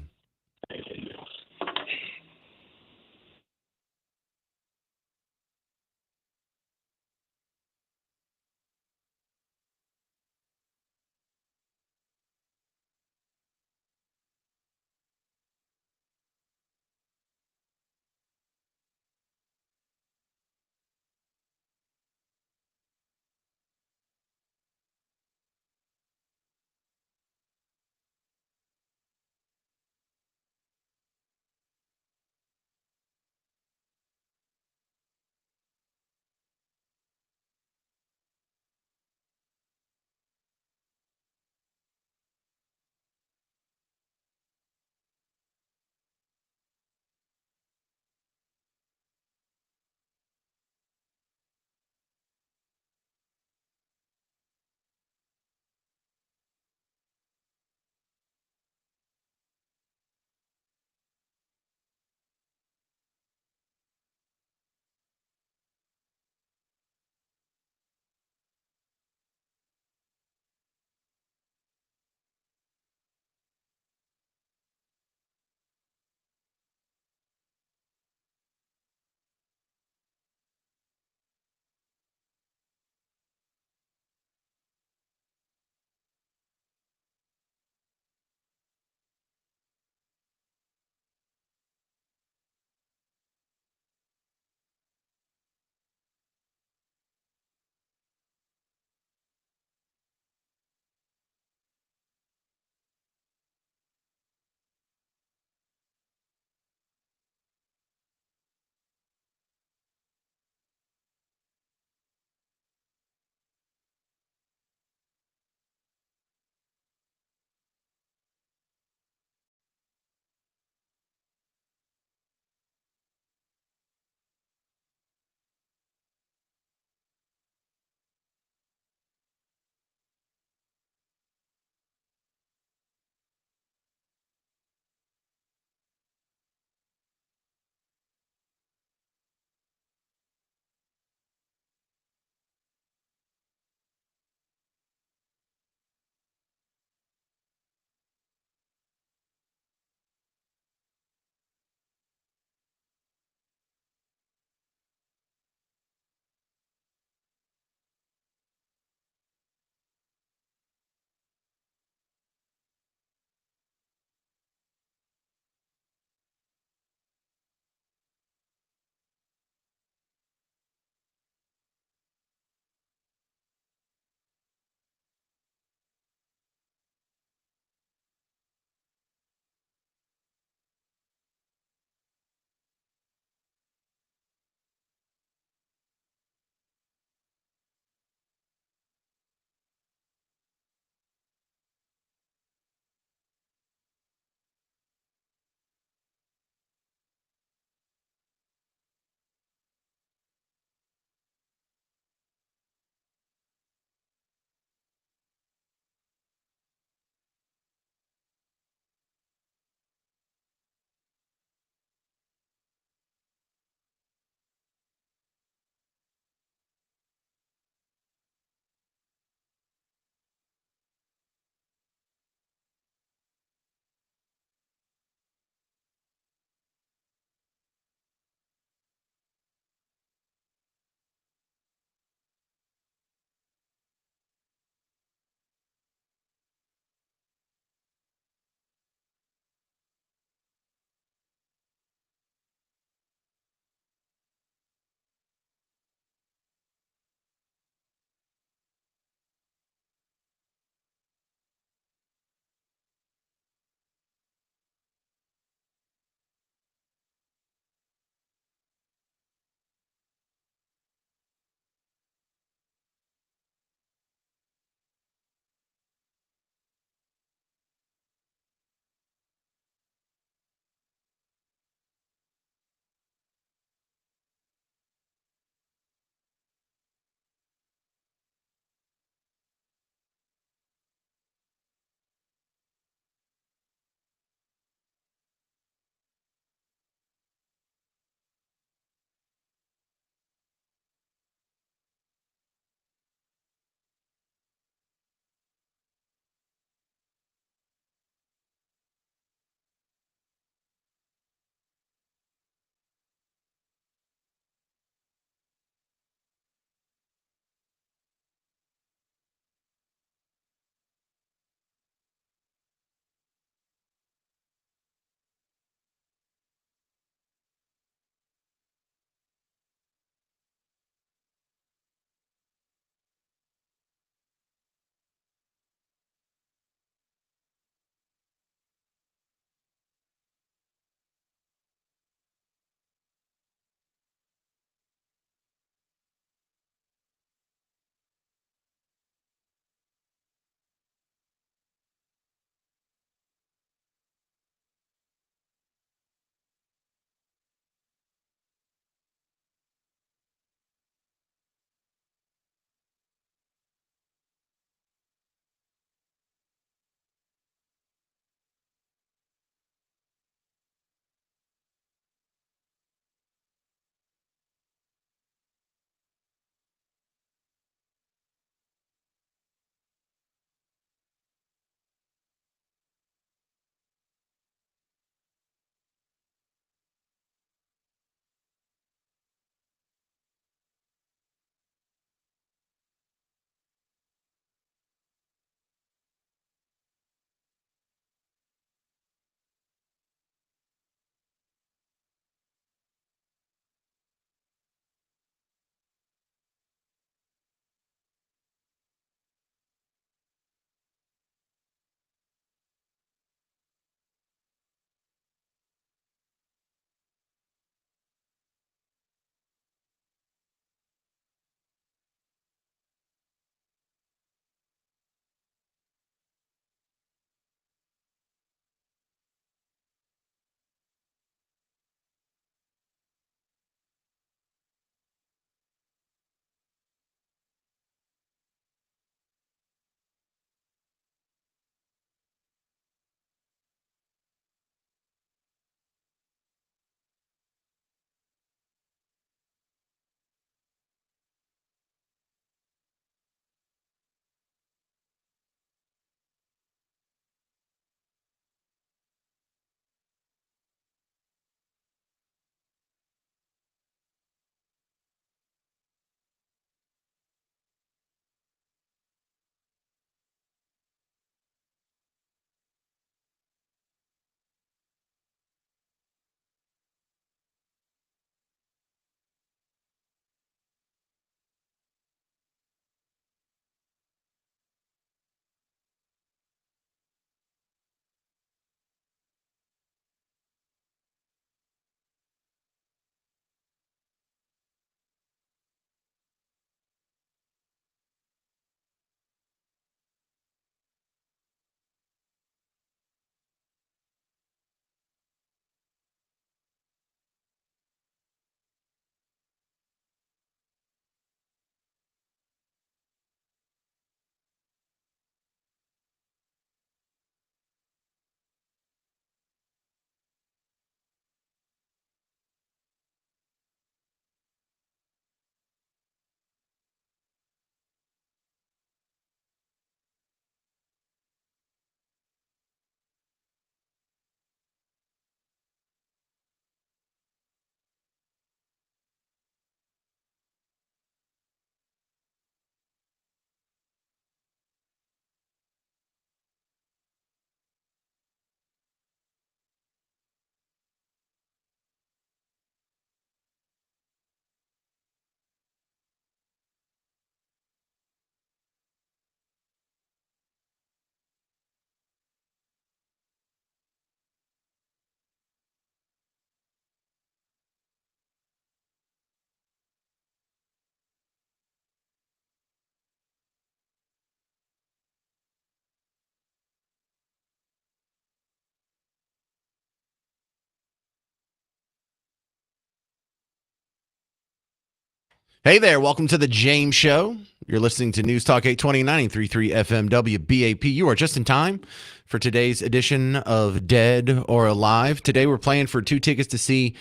Hey there, welcome to the James Show. You're listening to News Talk 820 93.3 FM WBAP. You are just in time for today's edition of Dead or Alive. Today we're playing for 2 tickets to see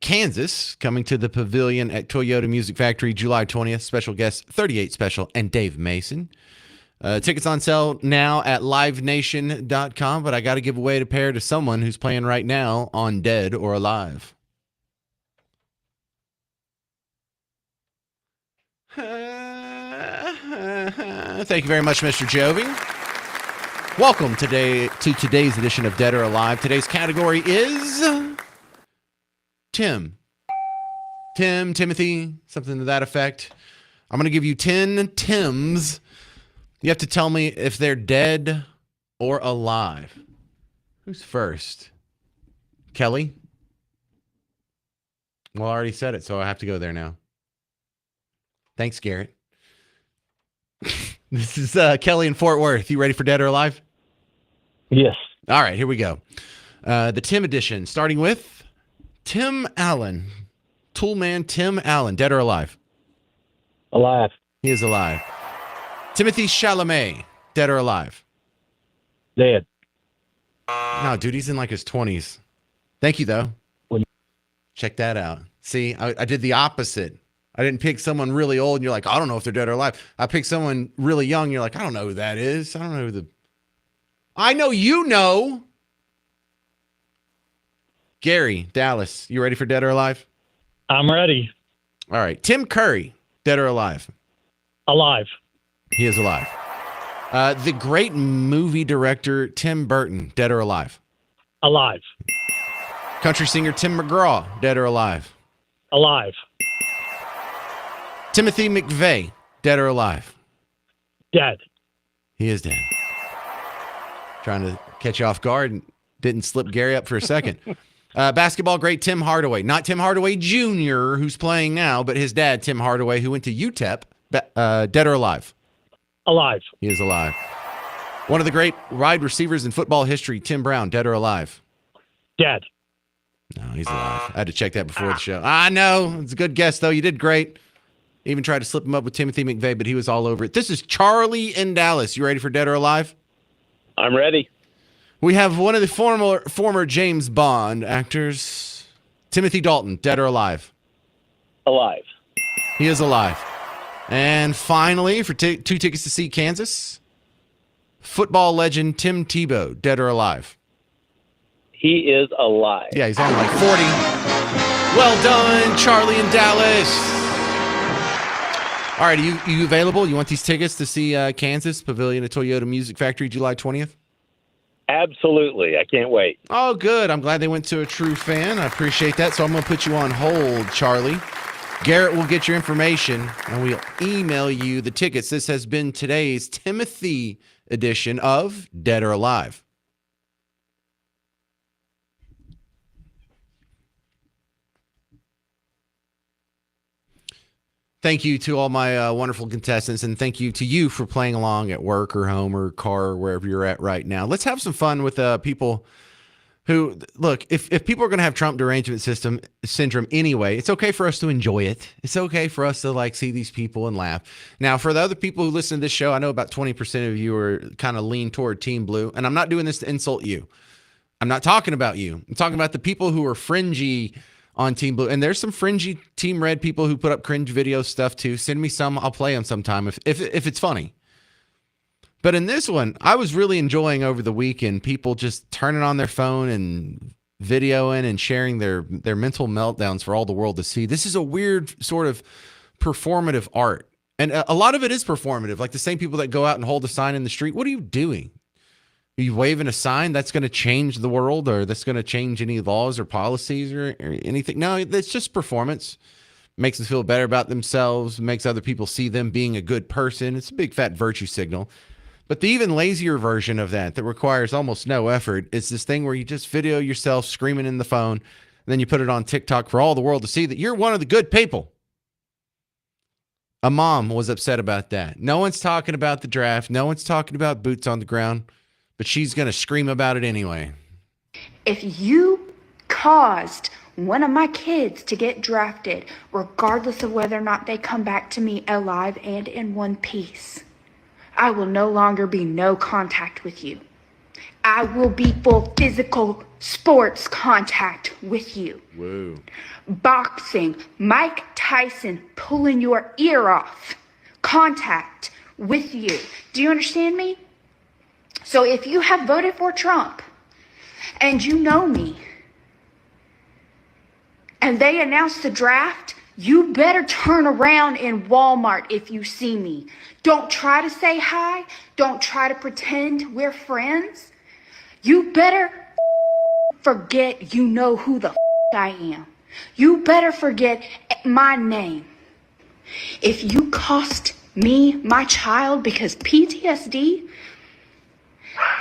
Kansas coming to the Pavilion at Toyota Music Factory July 20th. Special guest 38 Special and Dave Mason. Tickets on sale now at livenation.com, but I got to give away a pair to someone who's playing right now on Dead or Alive. Thank you very much, Mr. Jovi. Welcome to today's edition of Dead or Alive. Today's category is Timothy, something to that effect. I'm going to give you 10 Tims. You have to tell me if they're dead or alive. Who's first? Kelly? Well, I already said it, so I have to go there now. Thanks, Garrett. This is Kelly in Fort Worth. You ready for Dead or Alive? Yes. All right, here we go. The Tim edition, starting with Tim Allen. Toolman Tim Allen, dead or alive? Alive. He is alive. Timothy Chalamet, dead or alive? Dead. No, dude, he's in like his 20s. Thank you, though. Check that out. See, I did the opposite. I didn't pick someone really old and you're like, I don't know if they're dead or alive. I picked someone really young and you're like, I don't know who that is. I don't know who I know you know. Gary, Dallas, you ready for Dead or Alive? I'm ready. All right. Tim Curry, dead or alive? Alive. He is alive. The great movie director Tim Burton, dead or alive? Alive. Country singer Tim McGraw, dead or alive? Alive. Timothy McVeigh, dead or alive? Dead. He is dead. Trying to catch you off guard and didn't slip Gary up for a second. Basketball great Tim Hardaway. Not Tim Hardaway Jr., who's playing now, but his dad, Tim Hardaway, who went to UTEP. Dead or alive? Alive. He is alive. One of the great wide receivers in football history, Tim Brown. Dead or alive? Dead. No, he's alive. I had to check that before the show. I know. It's a good guess, though. You did great. Even tried to slip him up with Timothy McVeigh, but he was all over it. This is Charlie in Dallas. You ready for Dead or Alive? I'm ready. We have one of the former James Bond actors, Timothy Dalton, dead or alive? Alive. He is alive. And finally, for 2 tickets to see Kansas, football legend Tim Tebow, dead or alive? He is alive. Yeah, he's only like 40. Well done, Charlie in Dallas. All right, are you available? You want these tickets to see Kansas Pavilion at Toyota Music Factory July 20th? Absolutely. I can't wait. Oh, good. I'm glad they went to a true fan. I appreciate that. So I'm going to put you on hold, Charlie. Garrett will get your information, and we'll email you the tickets. This has been today's Timothy edition of Dead or Alive. Thank you to all my wonderful contestants, and thank you to you for playing along at work or home or car or wherever you're at right now. Let's have some fun with people who, look, if people are going to have Trump derangement syndrome anyway, it's okay for us to enjoy it. It's okay for us to see these people and laugh. Now, for the other people who listen to this show, I know about 20% of you are kind of lean toward Team Blue, and I'm not doing this to insult you. I'm not talking about you. I'm talking about the people who are fringy on Team Blue. And there's some fringy Team Red people who put up cringe video stuff too. Send me some. I'll play them sometime if it's funny. But in this one, I was really enjoying over the weekend people just turning on their phone and videoing and sharing their mental meltdowns for all the world to see. This is a weird sort of performative art. And a lot of it is performative. Like the same people that go out and hold a sign in the street. What are you doing? Are you waving a sign that's going to change the world, or that's going to change any laws or policies or anything? No, it's just performance. Makes them feel better about themselves, makes other people see them being a good person. It's a big fat virtue signal. But the even lazier version of that requires almost no effort is this thing where you just video yourself screaming in the phone, and then you put it on TikTok for all the world to see that you're one of the good people. A mom was upset about that. No one's talking about the draft. No one's talking about boots on the ground. But she's going to scream about it anyway. If you caused one of my kids to get drafted, regardless of whether or not they come back to me alive and in one piece, I will no longer be no contact with you. I will be full physical sports contact with you. Whoa. Boxing, Mike Tyson pulling your ear off, contact with you. Do you understand me? So if you have voted for Trump and you know me and they announce the draft, you better turn around in Walmart if you see me. Don't try to say hi. Don't try to pretend we're friends. You better forget you know who the I am. You better forget my name. If you cost me my child because PTSD,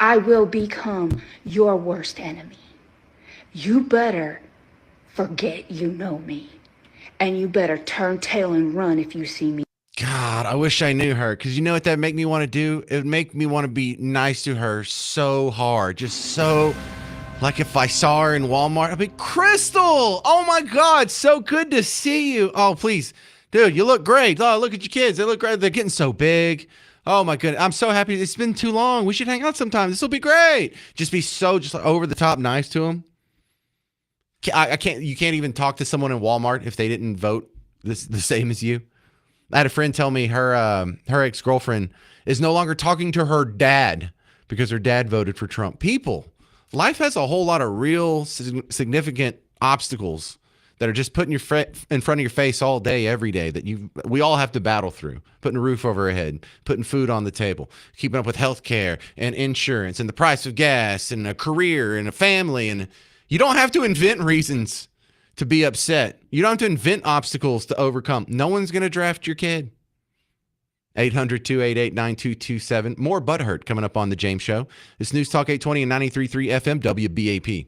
I will become your worst enemy. You better forget you know me. And you better turn tail and run if you see me. God, I wish I knew her, because you know what that make me want to do? It would make me want to be nice to her so hard. Just so, like if I saw her in Walmart, I'd be, Crystal! Oh my God, so good to see you. Oh, please. Dude, you look great. Oh, look at your kids. They look great. They're getting so big. Oh my goodness. I'm so happy. It's been too long. We should hang out sometime. This will be great. Just be so just over the top nice to them. I can't, you can't even talk to someone in Walmart if they didn't vote the same as you. I had a friend tell me her ex-girlfriend is no longer talking to her dad because her dad voted for Trump. People, life has a whole lot of real significant obstacles that are just putting in front of your face all day, every day, that we all have to battle through. Putting a roof over our head, putting food on the table, keeping up with healthcare and insurance and the price of gas and a career and a family. And you don't have to invent reasons to be upset. You don't have to invent obstacles to overcome. No one's going to draft your kid. 800-288-9227. More butthurt coming up on the James Show. It's News Talk 820 and 93.3 FM WBAP.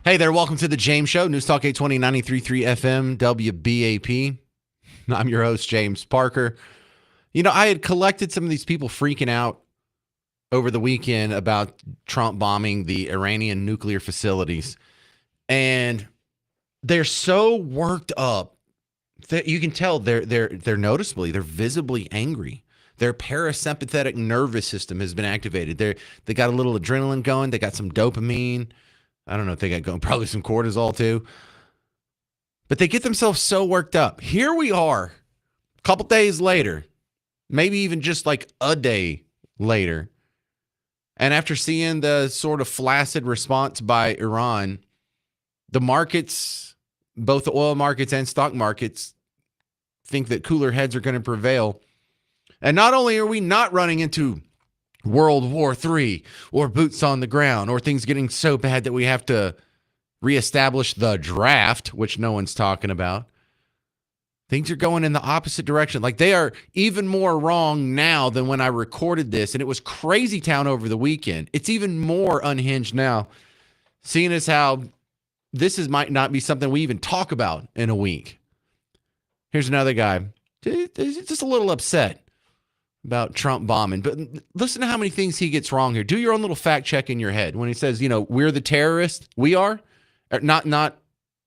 Hey there, welcome to the James Show, News Talk 820, 93.3 FM, WBAP. I'm your host, James Parker. You know, I had collected some of these people freaking out over the weekend about Trump bombing the Iranian nuclear facilities. And they're so worked up that you can tell they're noticeably, they're visibly angry. Their parasympathetic nervous system has been activated. They got a little adrenaline going. They got some dopamine. I don't know if they got going, probably some cortisol too. But they get themselves so worked up. Here we are, a couple days later, maybe even just like a day later. And after seeing the sort of flaccid response by Iran, the markets, both the oil markets and stock markets, think that cooler heads are going to prevail. And not only are we not running into World War III or boots on the ground or things getting so bad that we have to reestablish the draft, which no one's talking about. Things are going in the opposite direction. Like they are even more wrong now than when I recorded this. And it was crazy town over the weekend. It's even more unhinged now, seeing as how might not be something we even talk about in a week. Here's another guy, just a little upset about Trump bombing. But listen to how many things he gets wrong here. Do your own little fact check in your head when he says, you know, we're the terrorists. We are. Not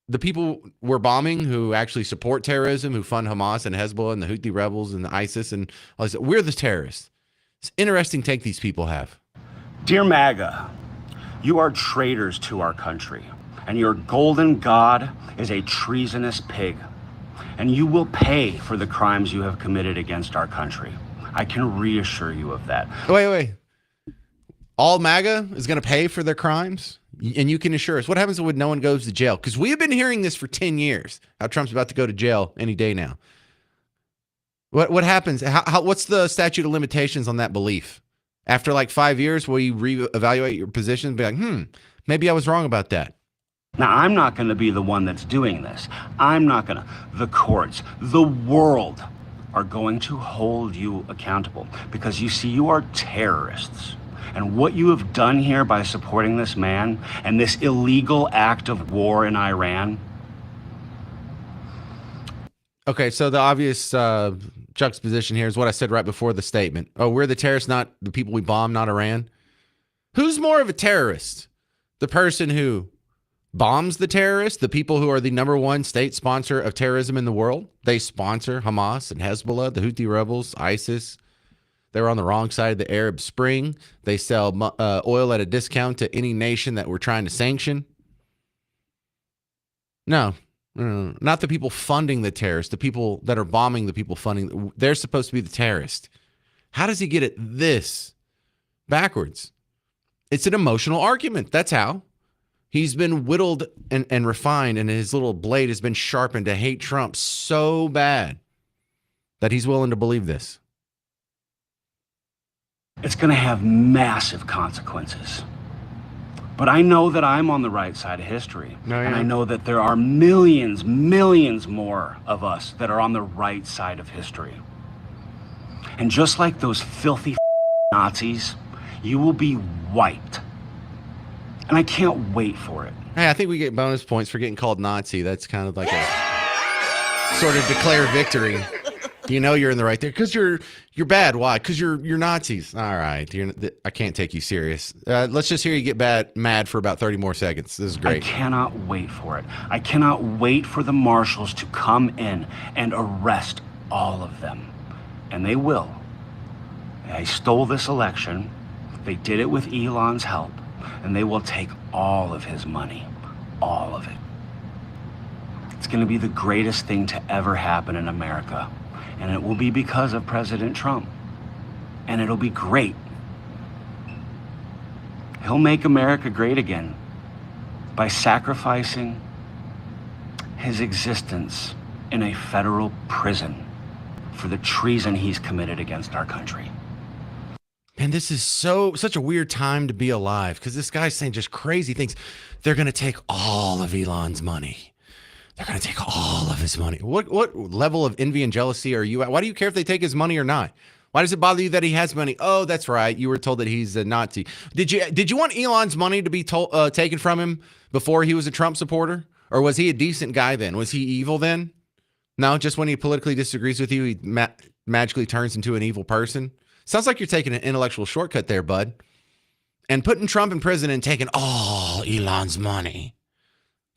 the people we're bombing who actually support terrorism, who fund Hamas and Hezbollah and the Houthi rebels and the ISIS and all this. We're the terrorists. It's an interesting take these people have. Dear MAGA, you are traitors to our country, and your golden god is a treasonous pig, and you will pay for the crimes you have committed against our country. I can reassure you of that. Wait. All MAGA is going to pay for their crimes? And you can assure us. What happens when no one goes to jail? Because we have been hearing this for 10 years, how Trump's about to go to jail any day now. What happens? What's the statute of limitations on that belief? After like 5 years, will you reevaluate your position and be like, maybe I was wrong about that? Now, I'm not going to be the one that's doing this. I'm not going to. The courts, the world are going to hold you accountable because you see, you are terrorists. And what you have done here by supporting this man and this illegal act of war in Iran. Okay, so the obvious juxtaposition here is what I said right before the statement. Oh, we're the terrorists, not the people we bomb, not Iran. Who's more of a terrorist? The person who bombs the terrorists, the people who are the number one state sponsor of terrorism in the world? They sponsor Hamas and Hezbollah, the Houthi rebels, ISIS. They're on the wrong side of the Arab Spring. They sell oil at a discount to any nation that we're trying to sanction. No, not the people funding the terrorists, the people that are bombing the people funding. They're supposed to be the terrorists. How does he get it this backwards? It's an emotional argument. That's how. He's been whittled and refined, and his little blade has been sharpened to hate Trump so bad that he's willing to believe this. It's going to have massive consequences. But I know that I'm on the right side of history. And I know that there are millions more of us that are on the right side of history. And just like those filthy Nazis, you will be wiped. And I can't wait for it. Hey, I think we get bonus points for getting called Nazi. That's kind of like a sort of declare victory. You know you're in the right there because you're bad. Why? Because you're Nazis. All right, I can't take you serious. Let's just hear you get mad for about 30 more seconds. This is great. I cannot wait for it. I cannot wait for the marshals to come in and arrest all of them, and they will. They stole this election. They did it with Elon's help, and they will take all of his money, all of it. It's going to be the greatest thing to ever happen in America. And it will be because of President Trump. And it'll be great. He'll make America great again by sacrificing his existence in a federal prison for the treason he's committed against our country. And this is such a weird time to be alive because this guy's saying just crazy things. They're going to take all of Elon's money. They're going to take all of his money. What level of envy and jealousy are you at? Why do you care if they take his money or not? Why does it bother you that he has money? Oh, that's right. You were told that he's a Nazi. Did you want Elon's money to be taken from him before he was a Trump supporter? Or was he a decent guy then? Was he evil then? No, just when he politically disagrees with you, he magically turns into an evil person. Sounds like you're taking an intellectual shortcut there, bud. And putting Trump in prison and taking all Elon's money.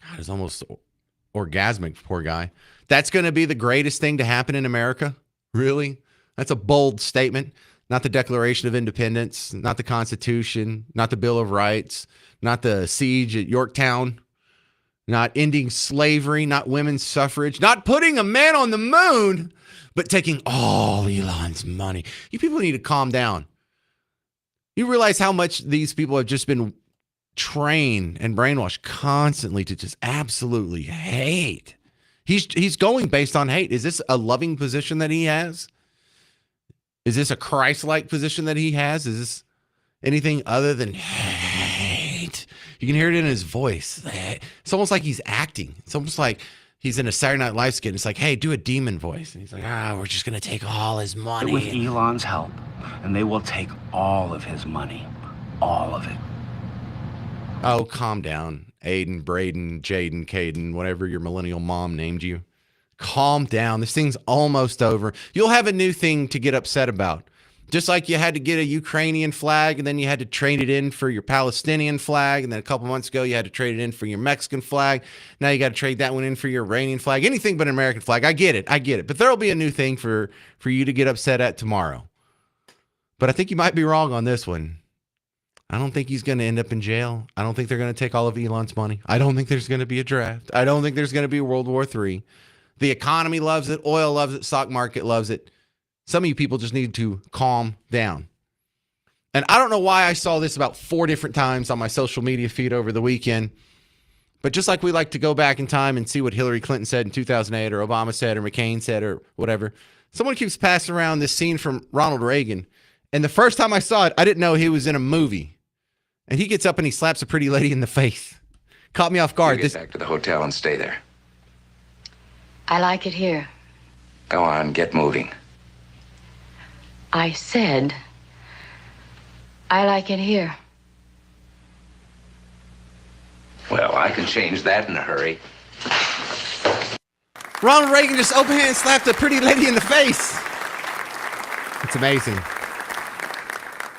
God, it's almost orgasmic, poor guy. That's going to be the greatest thing to happen in America? Really? That's a bold statement. Not the Declaration of Independence, not the Constitution, not the Bill of Rights, not the siege at Yorktown, not ending slavery, not women's suffrage, not putting a man on the moon, but taking all Elon's money. You people need to calm down. You realize how much these people have just been trained and brainwashed constantly to just absolutely hate. He's going based on hate. Is this a loving position that he has? Is this a Christ-like position that he has? Is this anything other than hate? You can hear it in his voice. It's almost like he's acting. It's almost like he's in a Saturday Night Live skit. It's like, hey, do a demon voice. And he's like, we're just going to take all his money. With Elon's help, and they will take all of his money. All of it. Oh, calm down. Aiden, Braden, Jaden, Caden, whatever your millennial mom named you. Calm down. This thing's almost over. You'll have a new thing to get upset about. Just like you had to get a Ukrainian flag and then you had to trade it in for your Palestinian flag. And then a couple months ago, you had to trade it in for your Mexican flag. Now you got to trade that one in for your Iranian flag. Anything but an American flag. I get it. But there'll be a new thing for you to get upset at tomorrow. But I think you might be wrong on this one. I don't think he's going to end up in jail. I don't think they're going to take all of Elon's money. I don't think there's going to be a draft. I don't think there's going to be World War III. The economy loves it. Oil loves it. Stock market loves it. Some of you people just need to calm down. And I don't know why I saw this about 4 different times on my social media feed over the weekend. But just like we like to go back in time and see what Hillary Clinton said in 2008 or Obama said or McCain said or whatever, someone keeps passing around this scene from Ronald Reagan. And the first time I saw it, I didn't know he was in a movie. And he gets up and he slaps a pretty lady in the face. Caught me off guard. Get back to the hotel and stay there. I like it here. Go on, get moving. I said, I like it here. Well, I can change that in a hurry. Ronald Reagan just open hand slapped a pretty lady in the face. It's amazing.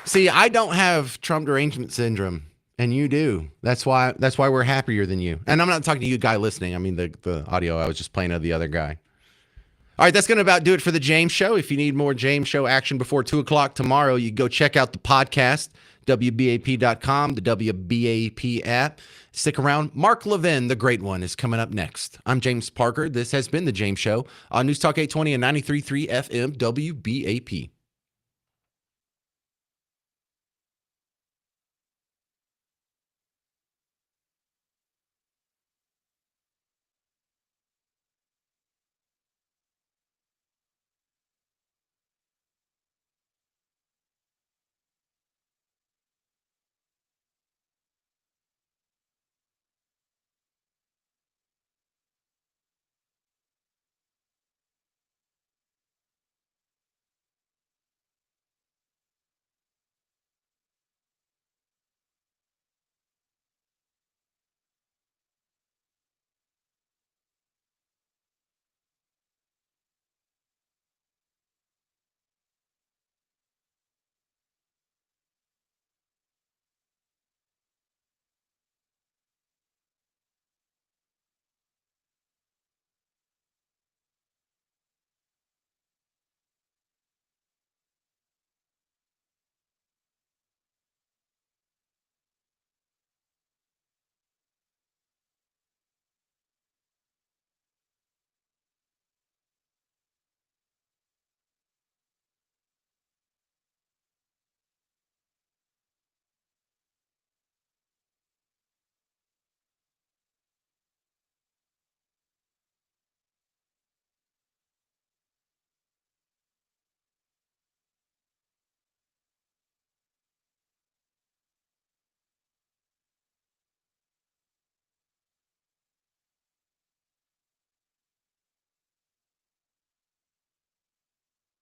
See, I don't have Trump derangement syndrome, and you do. That's why we're happier than you. And I'm not talking to you, guy listening. I mean the audio I was just playing of the other guy. All right, that's going to about do it for the James Show. If you need more James Show action before 2 o'clock tomorrow, you go check out the podcast, WBAP.com, the WBAP app. Stick around. Mark Levin, the great one, is coming up next. I'm James Parker. This has been the James Show on News Talk 820 and 93.3 FM WBAP.